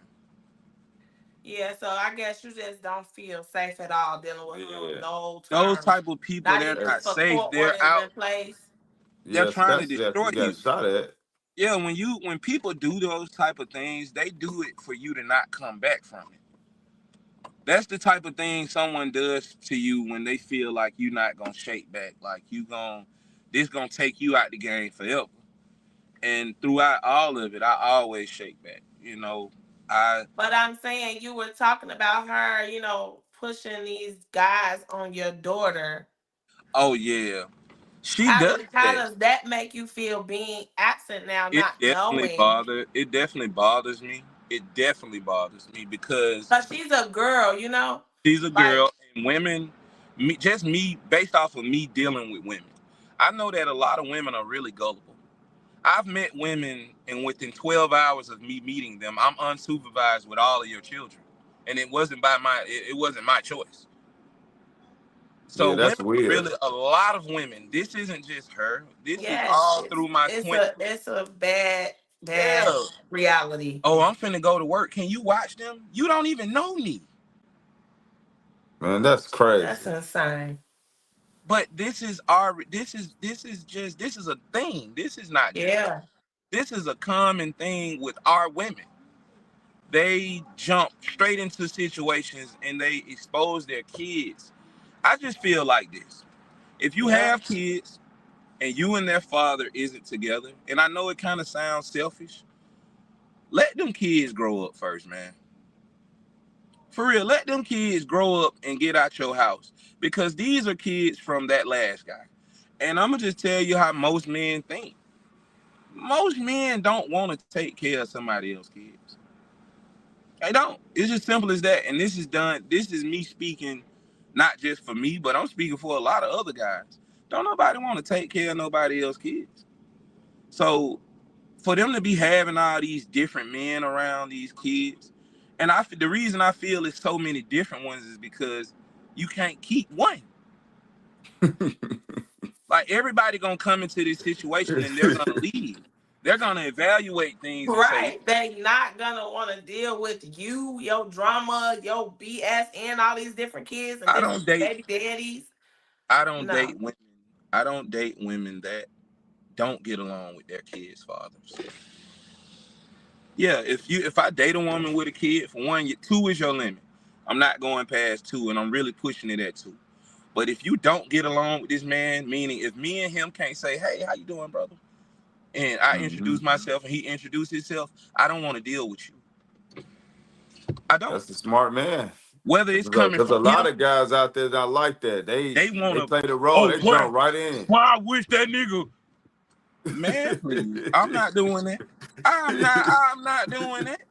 Yeah, so I guess you just don't feel safe at all dealing with her on Yeah. no Those terms. type of people, Not they're even not for That's safe. court They're orders out. in place. They're yes, trying to especially after destroy you got you. shot at. Yeah, when people do those type of things, they do it for you to not come back from it. That's the type of thing someone does to you when they feel like you're not gonna shake back, like this gonna take you out the game forever. And throughout all of it, I always shake back. I But I'm saying you were talking about her, pushing these guys on your daughter. oh yeah, she does How that. does that make you feel being absent now, It not definitely knowing? bothers. It definitely bothers me. It definitely bothers me because Cause she's a girl, she's a like girl, and women, just me, based off of me dealing with women, I know that a lot of women are really gullible. I've met women, and within 12 hours of me meeting them, I'm unsupervised with all of your children. and it wasn't by it wasn't my choice. So Yeah, that's women are weird. really a lot of women. This isn't just her. This is Yes, all through my it's a bad yeah. reality. Oh, I'm finna go to work. Can you watch them? You don't even know me. Man, that's That's crazy. insane. But this is a thing. This is not just her. Yeah. This is a common thing with our women. They jump straight into situations and they expose their kids. I just feel like this. If you Yeah. have kids and you and their father isn't together, and I know it kind of sounds selfish, let them kids grow up first, man. For real, let them kids grow up and get out your house because these are kids from that last guy. And I'm gonna just tell you how most men think. Most men don't want to take care of somebody else's kids. They don't. It's just simple as that. And this is done. This is me speaking, not just for me, but I'm speaking for a lot of other guys. Don't nobody want to take care of nobody else's kids. So for them to be having all these different men around these kids, and the reason I feel it's so many different ones is because you can't keep one. Like everybody gonna come into this situation and they're gonna leave. They're gonna evaluate things and say, Right. They not gonna want to deal with you, your drama, your BS, and all these different kids and I different don't date, baby daddies. I don't No. date women, I don't date women that don't get along with their kids' fathers. Yeah, if I date a woman with a kid, for one, two is your limit. I'm not going past two, and I'm really pushing it at two. But if you don't get along with this man, meaning if me and him can't say, "Hey, how you doing, brother?" and I Hmm. introduce myself and he introduced himself, I don't want to deal with you. I don't. That's a smart man. Whether it's coming Because a from lot him, of guys out there not like that. they They want to. play the role. Oh, They why? jump right in. Why I wish that nigga. Man, please. I'm not doing that. I'm not. I'm not doing that.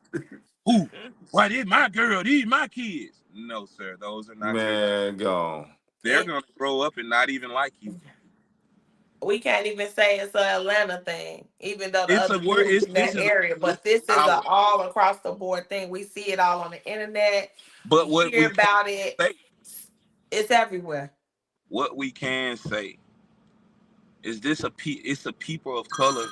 Who? Why did my girl? These my kids? No, sir. Those are not your kids. Man, gone. They're It, gonna grow up and not even like you. we can't even say it's an Atlanta thing, even though the It's a other word. dudes It's in this that is area. this But this is is our. a all across the board thing. We see it all on the internet. We But what hear we can about it. say, It's everywhere. what we can say, is this it's a people of color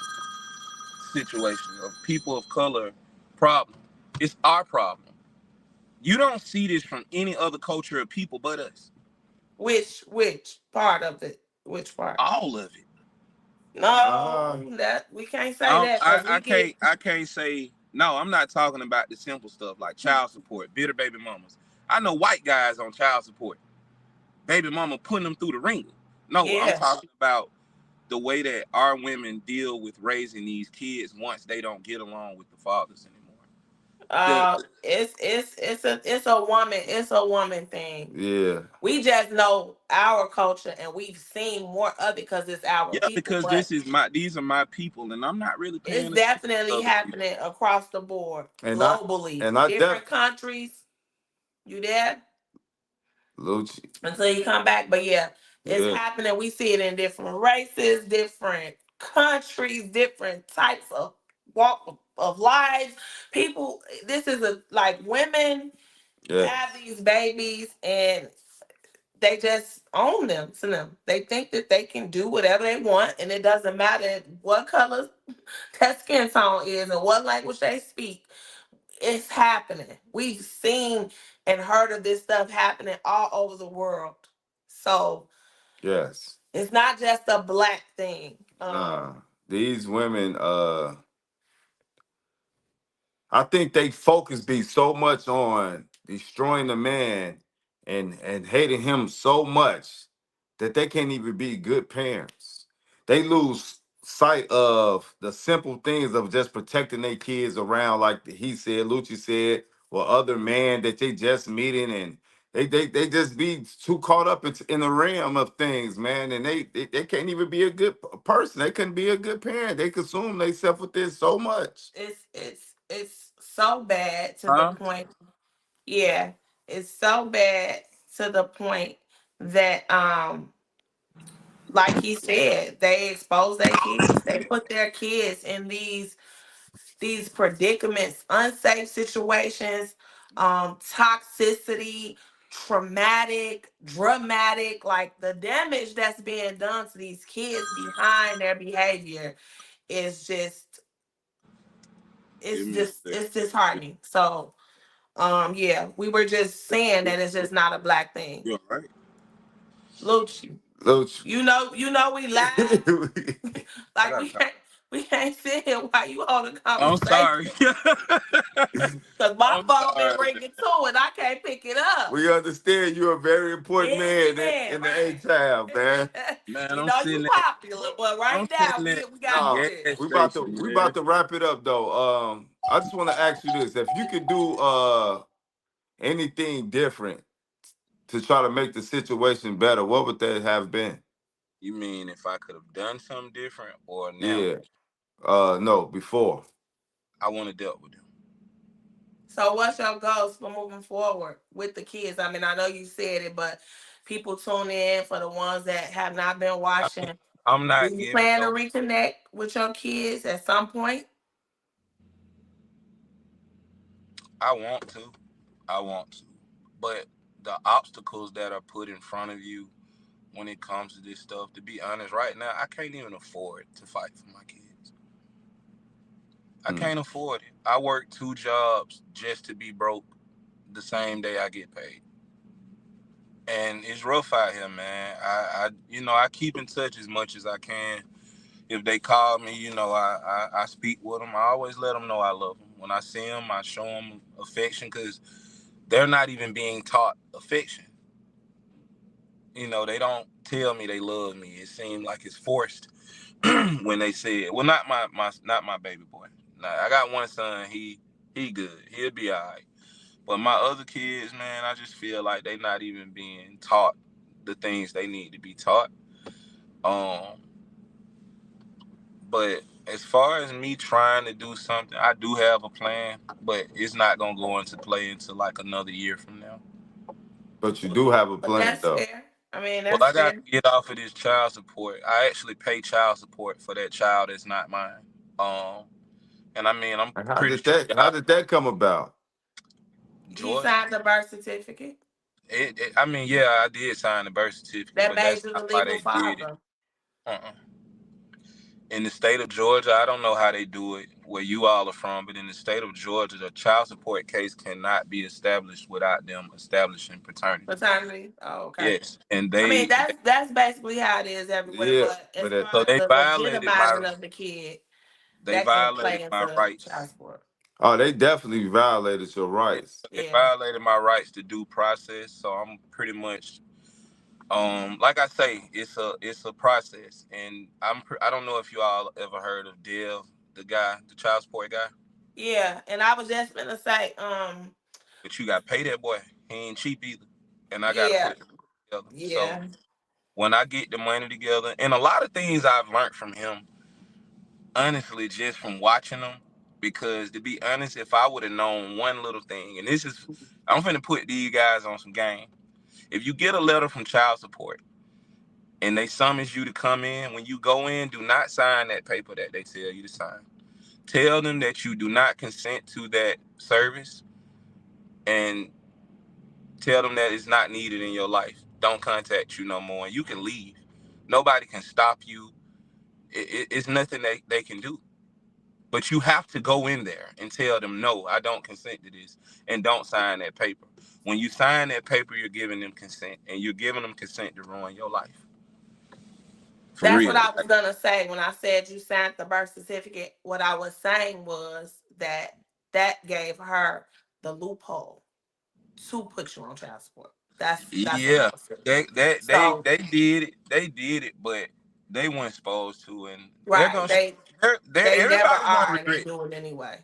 situation, a people of color problem. It's our problem. You don't see this from any other culture of people but us. Which part of it? Which part? All of it. Uh, No, that we can't say that because we get. I can't say no. I'm not talking about the simple stuff like child support, bitter baby mamas. I know white guys on child support, baby mama putting them through the ringer. No, I'm Yeah. talking about the way that our women deal with raising these kids once they don't get along with the fathers anymore. The It's a woman thing. yeah. We just know our culture and we've seen more of it because it's our Yeah, people. because But these are my people, and I'm not really it's paying attention to definitely other people. happening across the board, And I globally, and I def different countries. You there? Lucci. Until you come back. But yeah, it's Yeah. happening. We see it in different races, different countries, different types of walk of lives. People, this is a like women have Yes. these babies and they just own them to them. They think that they can do whatever they want, and it doesn't matter what color their skin tone is and what language they speak. It's happening. We've seen and heard of this stuff happening all over the world. So Yes. it's not just a black thing. Nah. These women, I think they focus be so much on destroying the man and hating him so much that they can't even be good parents. They lose sight of the simple things of just protecting their kids around, like he said, Lucci said, or other man that they just meeting, and they just be too caught up in the realm of things, man, and they can't even be a good person. They couldn't be a good parent. They consume themselves with this so much. It's so bad to the Huh? point. Yeah, it's so bad to the point that like he said, they expose their kids. They put their kids in these predicaments, unsafe situations, toxicity, traumatic, dramatic, like the damage that's being done to these kids behind their behavior is just Give me a second. it's disheartening. So yeah, we were just saying that it's just not a black thing. You all right? Lucci, Loach. you know we live. I Like got time. we can't sit here while you hold a I'm sorry. conversation. Cause my I'm phone been sorry, man. ringing too and I can't pick it up. We understand you're a very important man Yeah, in the A right. town, man. Man, You I'm know you sitting at popular, but I'm right now sitting at we the gotta do No, this. gas station, we man. about to wrap it up though. I just want to ask you this: if you could do anything different to try to make the situation better, what would that have been? You mean if I could have done something different or now? Yeah. No, before. I want to dealt with them. So what's your goals for moving forward with the kids? I mean, I know you said it, but people tune in for the ones that have not been I mean, watching. I'm Do not you giving plan to no. reconnect with your kids at some point? I want to. I want to. But the obstacles that are put in front of you when it comes to this stuff, to be honest, right now, I can't even afford to fight for my kids. I Hmm. can't afford it. I work two jobs just to be broke the same day I get paid. And it's rough out here, man. I keep in touch as much as I can. If they call me, I speak with them. I always let them know I love them. When I see them, I show them affection because they're not even being taught affection. They don't tell me they love me. It seems like it's forced when they say it. Well, not my baby boy. Nah, I got one son. He good. He'll be all right. But my other kids, man, I just feel like they not even being taught the things they need to be taught. Um, but as far as me trying to do something, I do have a plan, but it's not gonna go into play until like another year from now. But you do have a But plan that's though. fair. I mean, Well, that's I got fair. to get off of this child support. I actually pay child support for that child that's not mine. Um, and I mean, I'm And pretty sure how y'all, did that come about? He Georgia. signed the birth certificate. I mean, yeah, I did sign the birth certificate, That but made that's you the not why legal they did it. father. Uh-uh. In the state of Georgia, I don't know how they do it where you all are from, but in the state of Georgia, the child support case cannot be established without them establishing paternity. Paternity. Oh, okay. Yes, and I mean, that's basically how it is everywhere. Yeah, But as but far so as the legitimizing of the kid, they that can violated play my into child rights. support. oh, they definitely violated your Yeah, rights. they Yeah. violated my rights to due process. So I'm pretty much, like I say, it's a process, and I don't know if you all ever heard of Dev, the guy, the child support guy, Yeah. And I was just gonna say, but you got to pay that boy. He ain't cheap either, and I got to yeah, put it together. So yeah, when I get the money together, and a lot of things I've learned from him, honestly, just from watching him. Because to be honest, if I would have known one little thing, and I'm finna put these guys on some game. If you get a letter from child support and they summons you to come in, when you go in, do not sign that paper that they tell you to sign. Tell them that you do not consent to that service and tell them that it's not needed in your life. Don't contact you no more, and you can leave. Nobody can stop you. It's nothing they can do. But you have to go in there and tell them, no, I don't consent to this, and don't sign that paper. When you sign that paper, you're giving them consent, and you're giving them consent to ruin your life. For that's what real. I was gonna say when I said you signed the birth certificate. What I was saying was that that gave her the loophole to put you on child support. That's what I Yeah, was saying. So they did it. They did it, but they weren't supposed to, and they're right, gonna. They're they never everybody's gonna are and they regret. do it anyway.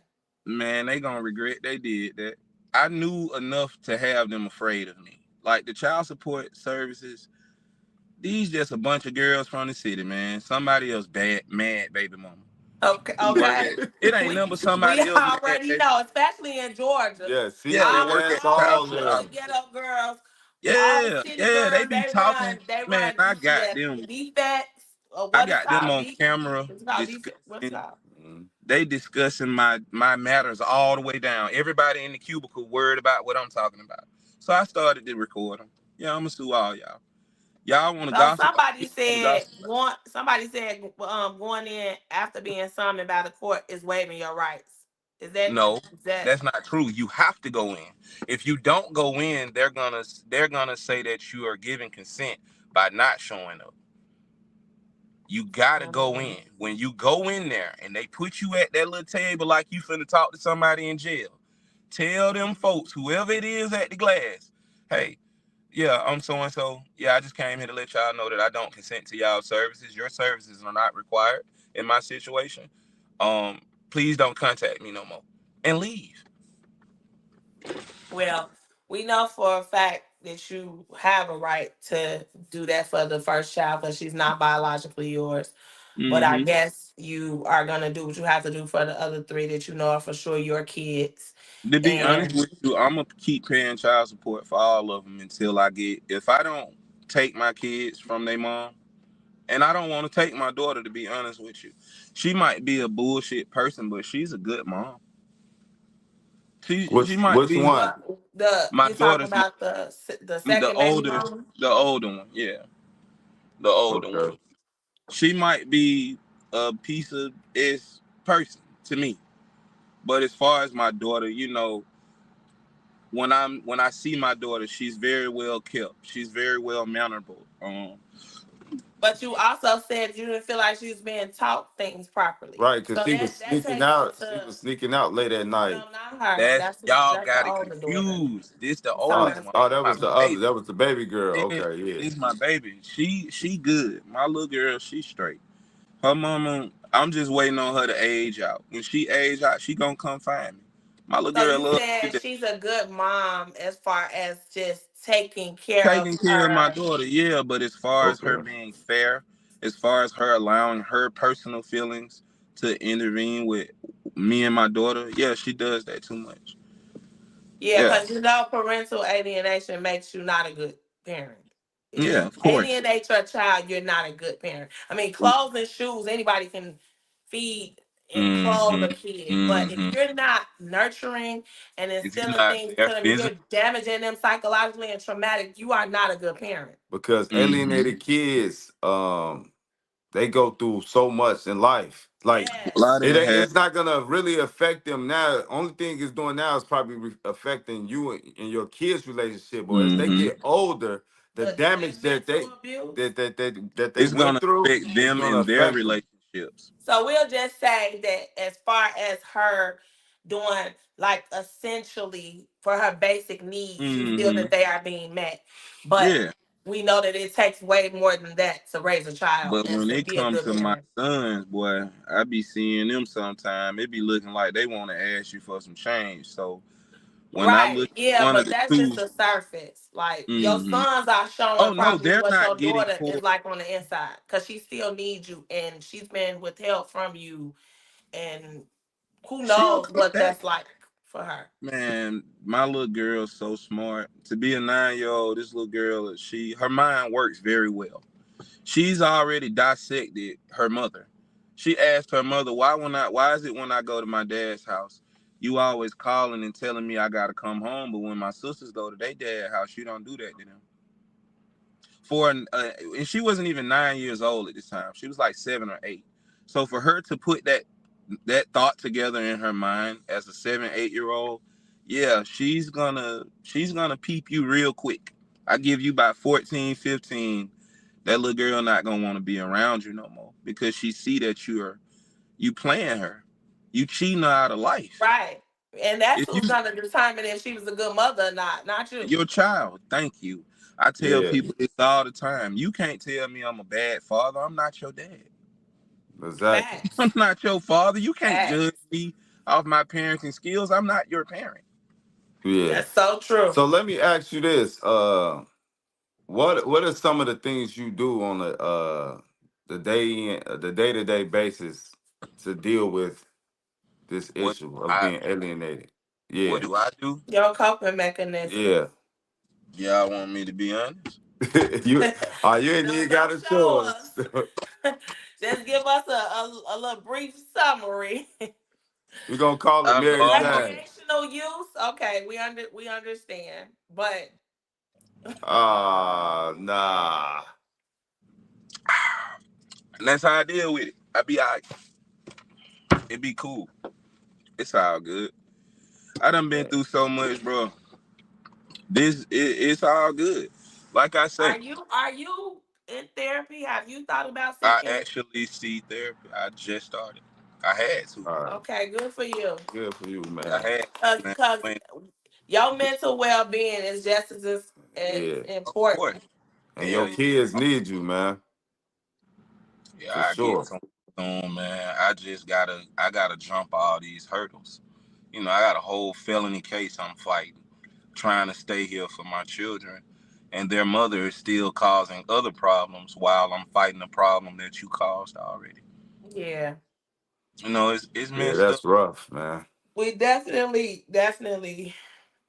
Man, they gonna regret they did that. I knew enough to have them afraid of me. Like the child support services, these just a bunch of girls from the city, man. Somebody else bad, mad baby mama Okay, who work okay. at. It ain't nothing but We somebody else mad already baby. know, especially in Georgia. Yeah, Yeah, they city work at ass, child All all the support. them. hood ghetto girls, all the Yeah, city yeah, they girls, be talking. they Man, run, yeah, defects, or I what it's got them called, on camera it's called defect, what's it discussing called? They discussing my matters all the way down. Everybody in the cubicle worried about what I'm talking about. So I started to record them. Yeah, I'm gonna sue all y'all. Y'all want to So gossip about me? somebody Want to said gossip about one. Somebody said going in after being summoned by the court is waiving your rights. Is me? that No, is that? that's not true. You have to go in. If you don't go in, they're gonna say that you are giving consent by not showing up. You gotta go Mhm. in. When you go in there and they put you at that little table like you finna talk to somebody in jail, tell them folks, whoever it is at the glass, hey, yeah, I'm so and so. Yeah, I just came here to let y'all know that I don't consent to y'all services. Your services are not required in my situation. Um, please don't contact me no more. And leave. Well, we know for a fact that you have a right to do that for the first child because she's not biologically yours. But I Mm-hmm. guess you are gonna do what you have to do for the other three that you know are for sure your kids. To be honest And with you, I'm gonna keep paying child support for all of them until I get. If I don't take my kids from their mom, and I don't want to take my daughter, to be honest with you. She might be a bullshit person, but she's a good mom. She might Which be one? what the my you talking daughter's about the the second baby older mama? the older one, yeah. The older one. Okay. She might be a piece of ass person to me. But as far as my daughter, when I see my daughter, she's very well kept. She's very well mannerable. But you also said you didn't feel like she was being taught things properly. Right, because So she was that sneaking takes out. She into was sneaking out late at night. no, not her. That's y'all That's the got it older daughter. confused. This the I'm talking Oh, oldest about one. oh, second that My was the baby. other. baby. That was the baby girl. This, Okay, yeah. this my baby. She good. My little girl, she straight. Her mama, I'm just waiting on her to age out. When she age out, she gonna come find me. My little So girl you love me said to she's a good mom as far as just taking care of taking care of my her. daughter, yeah, but as far as her Okay. being fair, as far as her allowing her personal feelings to intervene with me and my daughter, yeah, she does that too much. Yeah, Yeah, because you know parental alienation makes you not a good parent. If yeah, you of course. alienate your child, you're not a good parent. I mean, clothes and shoes, anybody can feed and clothe Mm-hmm. a kid. But if Mm-hmm. you're not nurturing and If you're instilling not things there to them, you're physically, damaging them psychologically and traumatic, you are not a good parent. Because mm-hmm. alienated kids, they go through so much in life. Like A lot Yes. of it it ain't, has. it's not gonna really affect them now. Only thing it's doing now is probably affecting you and your kids' relationship. Or as they Mm-hmm. get older, the The damage that mental they abuse. that they It's went gonna through affect is them gonna in their affect them. relationships. So we'll just say that as far as her doing like essentially for her basic needs, you feel Mm-hmm. that they are being met. But Yeah. we know that it takes way more than that to raise a child But and when to it be a comes good to my parent. sons, boy, I be seeing them sometime. It be looking like they want to ask you for some change. So when I Right. look at Yeah, one of but the that's just two, the surface. Like your mm-hmm. sons are showing Oh no, probably they're what not your getting daughter is pulled. like on the inside. Cause she still needs you and she's been withheld from you and who She'll knows come what back. that's like for her. Man, my little girl's so smart. To be a 9-year old, this little girl, her mind works very well. She's already dissected her mother. She asked her mother, why is it when I go to my dad's house, you always calling and telling me I gotta come home, but when my sisters go to their dad's house, you don't do that to them. And she wasn't even 9 years old at this time. She was like 7 or 8. So for her to put that thought together in her mind as a 7, 8 year old, yeah, she's gonna peep you real quick. I give you about 14, 15, that little girl not gonna want to be around you no more because she see that you playing her, you cheating her out of life. Right. And that's If who's you gonna determine if she was a good mother or not, not you. your child, thank you. I tell Yeah, people this all the time. You can't tell me I'm a bad father. I'm not your dad. exactly. I'm Facts. not your father. You can't judge Facts. me off my parenting skills. I'm not your parent. Yeah. That's so true. So let me ask you this: what are some of the things you do on the day to day basis to deal with this What issue of I being alienated? what Yeah, do I do? Your coping mechanisms. yeah. Y'all want me to be honest? You you ain't even Don't gotta show show us. us. Just give us a little brief summary. We're gonna call it Mary's Um, Dad. Recreational use, okay, we understand, but Nah. and that's how I deal with it. I be all right. It be cool. It's all good. I done been through so much, bro. It's all good. Like I say, are you in therapy? Have you thought about I seeking? actually see therapy. I just started. I had to. All right. Okay, good for you. Good for you, I man. had to, man. Cause When, your mental well being is just as Yeah. of course. important. And Hell your yeah. kids need you, man. Yeah, For I get sure. some soon, man. I gotta jump all these hurdles. I got a whole felony case I'm fighting, trying to stay here for my children. And their mother is still causing other problems while I'm fighting the problem that you caused already. Yeah. It's Yeah, messed up. that's rough, man. We definitely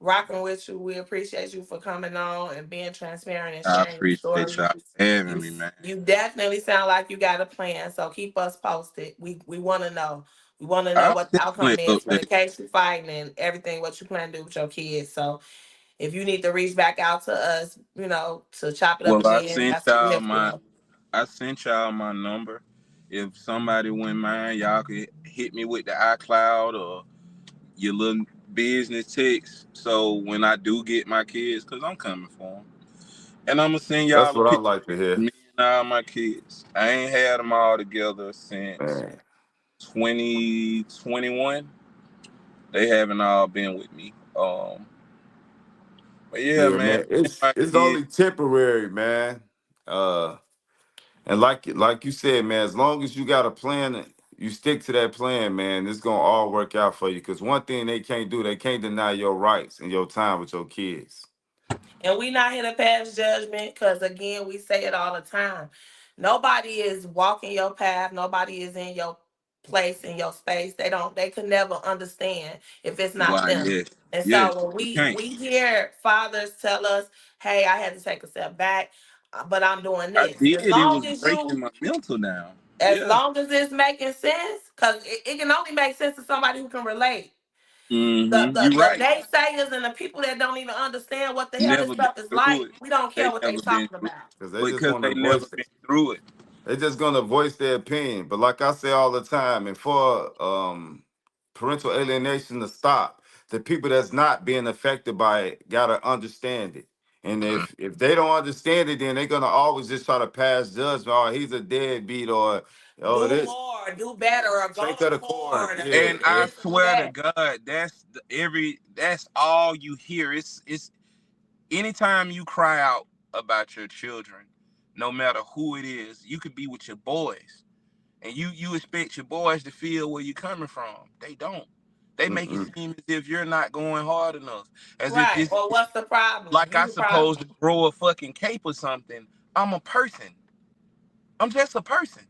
rocking with you. We appreciate you for coming on and being transparent and I sharing your appreciate story. y'all having You me, man. you definitely sound like you got a plan. So keep us posted. We want to know. We want to know I'll what the definitely outcome is for the update. case you're fighting and everything. What you plan to do with your kids. So if you need to reach back out to us, to chop it up Well, again, that's what we're here for. I sent y'all my number. If somebody wouldn't mind, y'all could hit me with the iCloud or your little business text. So when I do get my kids, cause I'm coming for them, and I'm gonna send That's y'all a what I picture like to of hear. me and all my kids. I ain't had them all together since Man. 2021. They haven't all been with me. But yeah, Yeah, man, man. me and my It's kids. only temporary, man. Uh and like you said, man, as long as you got a plan, you stick to that plan, man, it's gonna all work out for you. Cause one thing they can't do, they can't deny your rights and your time with your kids. And we not here to pass judgment because again, we say it all the time. Nobody is walking your path. Nobody is in your place in your space. They could never understand if it's not Why? them. Yes, And yes, so when you we can't. we hear fathers tell us, "Hey, I had to take a step back, but I'm doing I this." did. It was breaking my mental down. As Yeah. long as it's making sense, because it can only make sense to somebody who can relate. The, You the right. the naysayers and the people that don't even understand what the hell this Never been stuff is through like, it. we don't They care what they never been talking through about. Cause they it just because want to they never voice it. been through it. They're just gonna voice their opinion. But like I say all the time, and for parental alienation to stop, the people that's not being affected by it gotta understand it. And if they don't understand it, then they're gonna always just try to pass judgment. Oh, he's a deadbeat, or oh, Do this more, do better, or go straight to to the core. court, or Yeah, And do I this or do swear to that. God, that's all you hear. It's anytime you cry out about your children, no matter who it is, you could be with your boys, and you expect your boys to feel where you're coming from. They don't. They make it mm-mm. seem as if you're not going hard enough, as if Right. Or what's the problem? like You I the problem. supposed to grow a fucking cape or something. I'm a person. I'm just a person.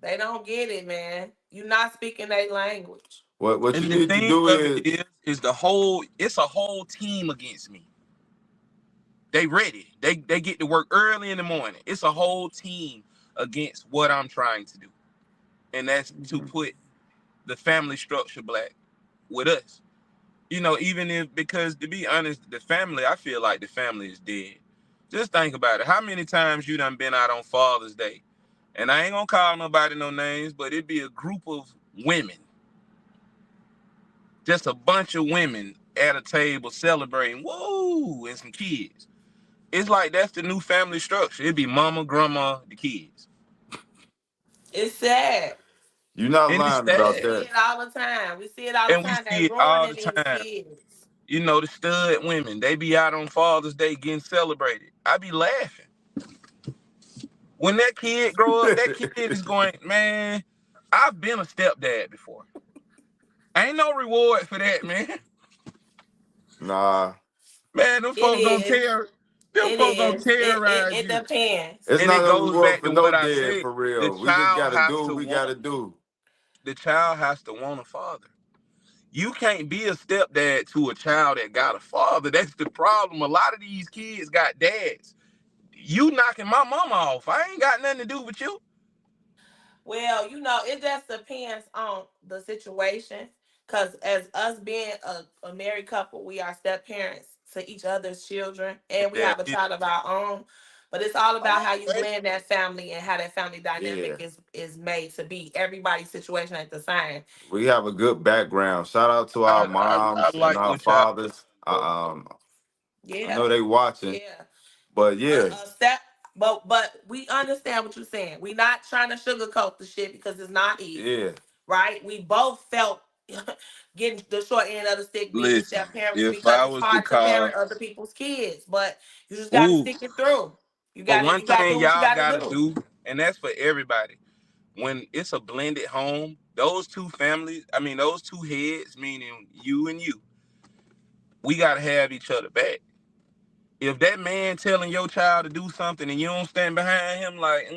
They don't get it, man. You're not speaking their language. What you And the need to thing do of it is is it's a whole team against me. They ready. They get to work early in the morning. It's a whole team against what I'm trying to do. And that's to put the family structure black with us. Even if, because to be honest, the family, I feel like the family is dead. Just think about it. How many times you done been out on Father's Day? And I ain't gonna call nobody no names, but it'd be a group of women, just a bunch of women at a table celebrating, woo, and some kids. It's like that's the new family structure. It'd be mama, grandma, the kids. It's sad. you're not And it's lying We about sad. see that. it all the time. We see it all the And we time. They see it all ruining the these time. kids. The stud women, they be out on Father's Day getting celebrated. I be laughing. When that kid grow up, that kid is going, man, I've been a stepdad before. Ain't no reward for that, man. Nah, Man, It is. them It folks gonna is. terrorize It you. depends. it's And it not no goes reward back for to no what I dead said. for The real. We just child gotta has do to what we want gotta do. the child has to want a father. You can't be a stepdad to a child that got a father. That's the problem. A lot of these kids got dads. You knocking my mama off. I ain't got nothing to do with you. Well, it just depends on the situation. Cause as us being a married couple, we are step parents to each other's children, and we Damn have a it. child of our own. But it's all about how you Okay. blend that family and how that family Yeah, dynamic is made to be. Everybody's situation ain't the same. we have a good background. Shout out to our I moms and like our what y'all fathers. though. I know Yeah, they watching, yeah. but A, yeah, a step, but we understand what you're saying. We not trying to sugarcoat the shit because it's not easy, yeah, right? We both felt getting the short end of the stick being Listen, step parents if because I it's was to hard to parent other cause, people's kids, but you just got to ooh, stick it through. You but got to one you got to thing do what you y'all got to gotta do. do, and that's for everybody, when it's a blended home, those two families, I mean, those two heads, meaning you and you, we gotta have each other back. If that man telling your child to do something and you don't stand behind him, like,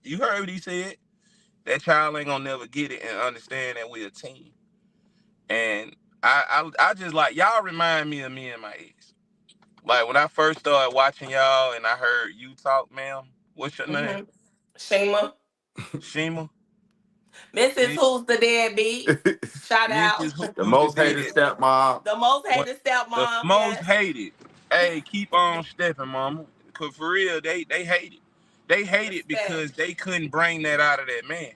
you heard what he said, that child ain't gonna never get it and understand that we a team. And I just like y'all remind me and my ex. Like when I first started watching y'all and I heard you talk, ma'am. What's your name? Hmm. Shima, Shima. Mrs. Mi- Who's the deadbeat? Shout out. Mrs. the Who's the most hated dead? stepmom. The most What hated the stepmom. most Yes. hated. Hey, keep on stepping, mama. Cause for real, they hate it. They hate it Respect. because they couldn't bring that out of that man.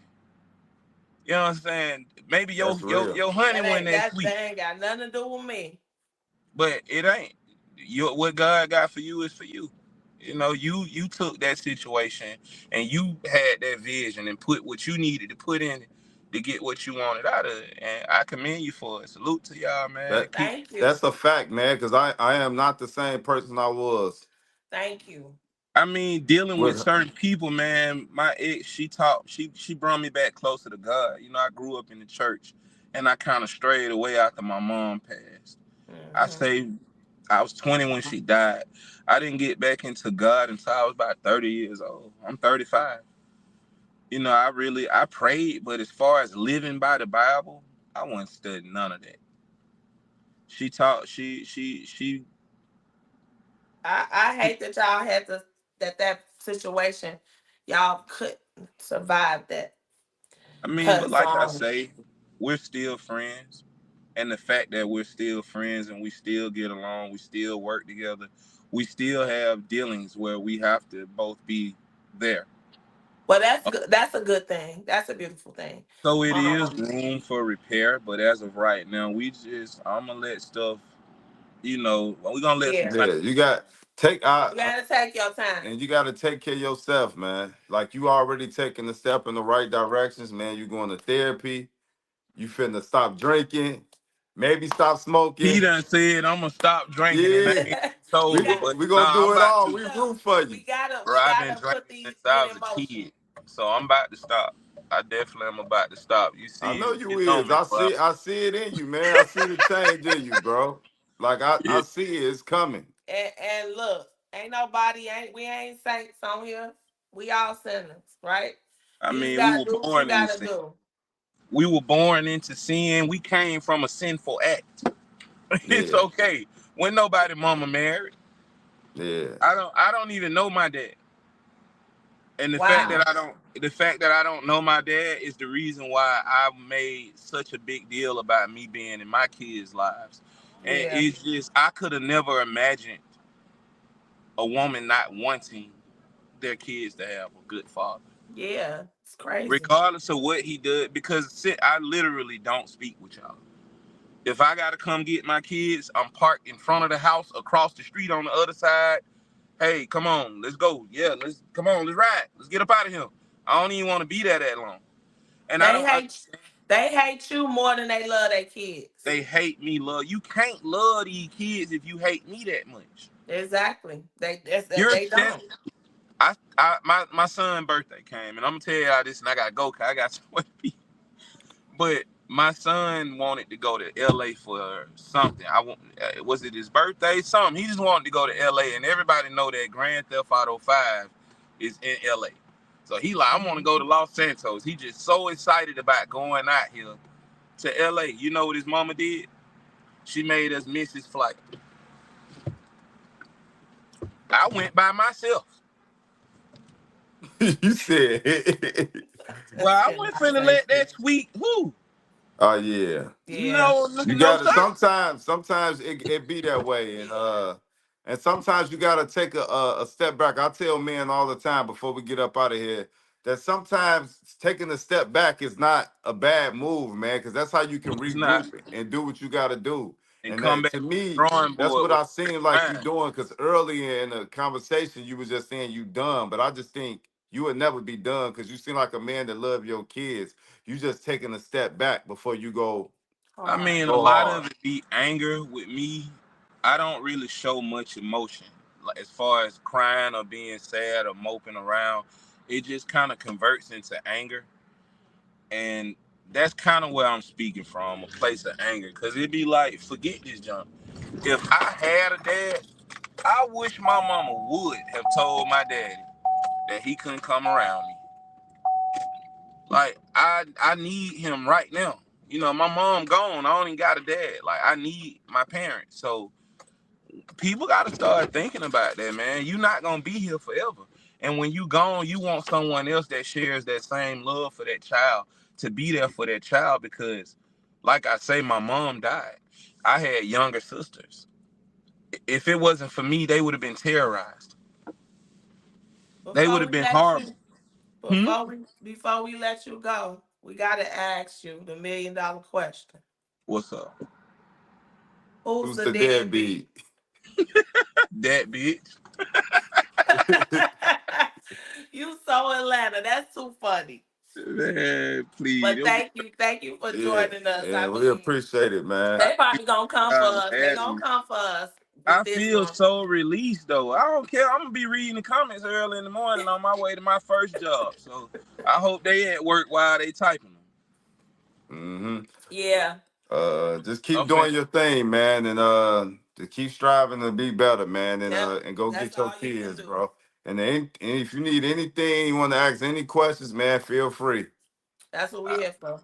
You know what I'm saying? Maybe your That's your real. your honey That wasn't ain't that that sweet, that ain't got nothing to do with me. but it ain't. What God got for you is for you. You know, you took that situation and you had that vision and put what you needed to put in it to get what you wanted out of it. And I commend you for it. Salute to y'all, man. That Keep. Thank you. that's a fact, man. Because I am not the same person I was Thank you. I mean, dealing with with. certain people, man. My ex, she brought me back closer to God. You know, I grew up in the church, and I kind of strayed away after my mom passed. I Hmm. say I was 20 when she died. I didn't get back into God until I was about 30 years old. I'm 35. You know, I prayed, but as far as living by the Bible, I wasn't studying none of that. She taught she I hate that y'all had to that situation. Y'all couldn't survive that. I mean, but Cause like I say, we're still friends. And the fact that we're still friends and we still get along, we still work together, we still have dealings where we have to both be there. well, that's good. That's a good thing. That's a beautiful thing. So it is Um, room for repair, but as of right now, I'm gonna let stuff, we're gonna let some yeah, time. Yeah, you got take you gotta take your time. and you got to take care of yourself, man. Like you already taking a step in the right directions, man. You going to therapy. You finna stop drinking. Maybe stop He smoking. done said I'm gonna stop drinking and I Yeah, ain't we sober, got we but gonna nah, I'm do it about all. to. We look. root for We you. gotta Bro, we I've been gotta put drinking these since in I was a emotion. kid. So I'm about to stop. I definitely am about to stop. You I see know you it's on is. me, bro. I see it in you, man. I see the change in you, bro. Like I Yeah. see it. It's coming. And look, ain't we ain't saints on here. We all sinners, right? I You just mean, we gotta were do what you born in gotta sin. do. We were born into sin. We came from a sinful act. It's Yeah, okay. When nobody mama married, yeah. I don't even know my dad. And Wow. the fact that I don't know my dad is the reason why I made such a big deal about me being in my kids' lives. And Yeah. it's just I could have never imagined a woman not wanting their kids to have a good father. Yeah. It's crazy. Regardless of what he did, because I literally don't speak with y'all. If I gotta come get my kids, I'm parked in front of the house across the street on the other side. Hey, come on, let's go. Yeah, let's ride. Let's get up out of here. I don't even want to be there that long. And I They don't hate understand. they hate you more than they love their kids. They hate me, love. You can't love these kids if you hate me that much. Exactly. You're They just don't. my son's birthday came, and I'm gonna tell y'all this, and I gotta go, cause I got somewhere to be. But my son wanted to go to LA for something. I want was it his birthday? Something. He just wanted to go to LA, and everybody know that Grand Theft Auto 5 is in LA. So he like, I want to Mhm. go to Los Santos. He just so excited about going out here to LA. You know what his mama did? She made us miss his flight. I went by myself. You said Well, I wasn't Cannot finna say let that shit. sweet who. Oh yeah. Yeah. You No gotta sir. sometimes it be that way, and sometimes you gotta take a step back. I tell men all the time before we get up out of here that sometimes taking a step back is not a bad move, man, because that's how you can It's not. regroup and do what you gotta do. And And come that back to to me, the drawing that's board what with I seen like you mine. doing. Because earlier in the conversation, you was just saying you done, but I just think you would never be done because you seem like a man that love your kids. You just taking a step back before you I Hard. mean, a go lot hard. of it be anger with me. I don't really show much emotion, like as far as crying or being sad or moping around. It just kind of converts into anger, and that's kind of where I'm speaking from, a place of anger. Cause it'd be like, forget this junk. If I had a dad, I wish my mama would have told my daddy that he couldn't come around me. Like I need him right now. You know, my mom gone. I only got a dad. Like I need my parents. So people got to start thinking about that, man. You're not gonna be here forever. And when you gone, you want someone else that shares that same love for that child to be there for that child because, like I say, my mom died. I had younger sisters. If it wasn't for me, they would have been terrorized. They would Before have we been let horrible. you, Hmm? before we let you go, we gotta ask you the $1 million question. What's up? Who's Who's the the deadbeat? deadbeat? That bitch. You so Atlanta. That's too funny. Man, please. But thank you for Yeah, joining us. yeah, I we mean, appreciate it, man. I they probably gonna come for appreciate us. They having gonna me. come for us I with this feel one. so released though. I don't care. I'm gonna be reading the comments early in the morning on my way to my first job. So I hope they at work while they typing them. Hmm. Yeah. Just I'm keep finna, doing your thing, man, and to keep striving to be better, man, Yep. and go That's get your all you can kids, do. bro. And if you need anything, you want to ask any questions, man, feel free. That's what we I, here for.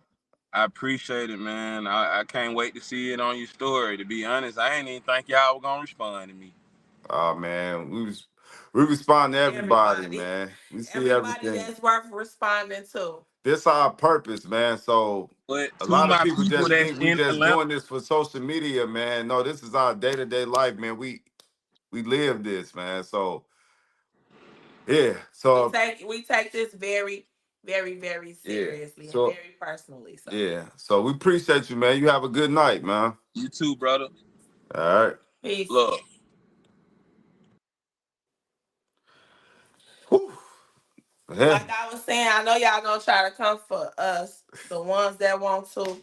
I appreciate it, man. I can't wait to see it on your story. To be honest, I ain't even think y'all were gonna respond to me. Oh man, we respond to everybody, Everybody. man. We see Everybody everything. that's worth responding to. This our purpose, man. So But a to lot of my people people just that's think we in just Atlanta, doing this for social media, man. No, this is our day-to-day life, man. We live this, man. So yeah. We take this very, very, very Yeah. seriously and So very personally. So yeah. So we appreciate you, man. You have a good night, man. you too, brother. All right. peace. Look, Whew. Yeah. Like I was saying, I know y'all gonna try to come for us, the ones that want to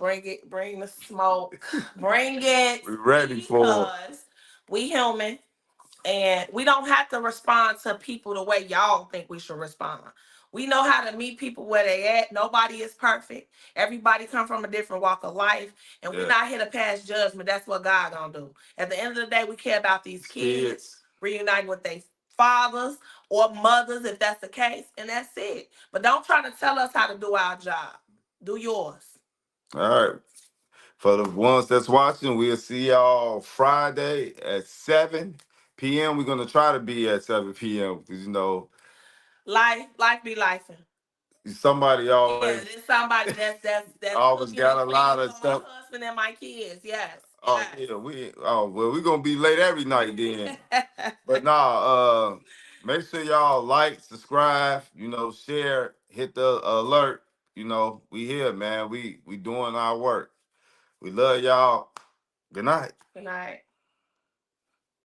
bring the smoke, bring it, We ready for it. because we human. And we don't have to respond to people the way y'all think we should respond. We know how to meet people where they at. Nobody is perfect. Everybody come from a different walk of life. And we're Yeah. not here to pass judgment. That's what God gonna do. At the end of the day, we care about these These kids, kids. reuniting with their fathers or mothers, if that's the case, and that's it. But don't try to tell us how to do our job. Do yours. All right. For the ones that's watching, we'll see y'all Friday at 7 p.m. We're gonna try to be at 7 p.m. because Life be life. somebody Yeah, always there's somebody that's always cooking and got a lot cleaning of for my stuff. husband and my kids. Yes, Oh yes. yeah, we're gonna be late every night then. But nah, make sure y'all like, subscribe, share, hit the alert. We here, man. We doing our work. We love y'all. Good night. Good night.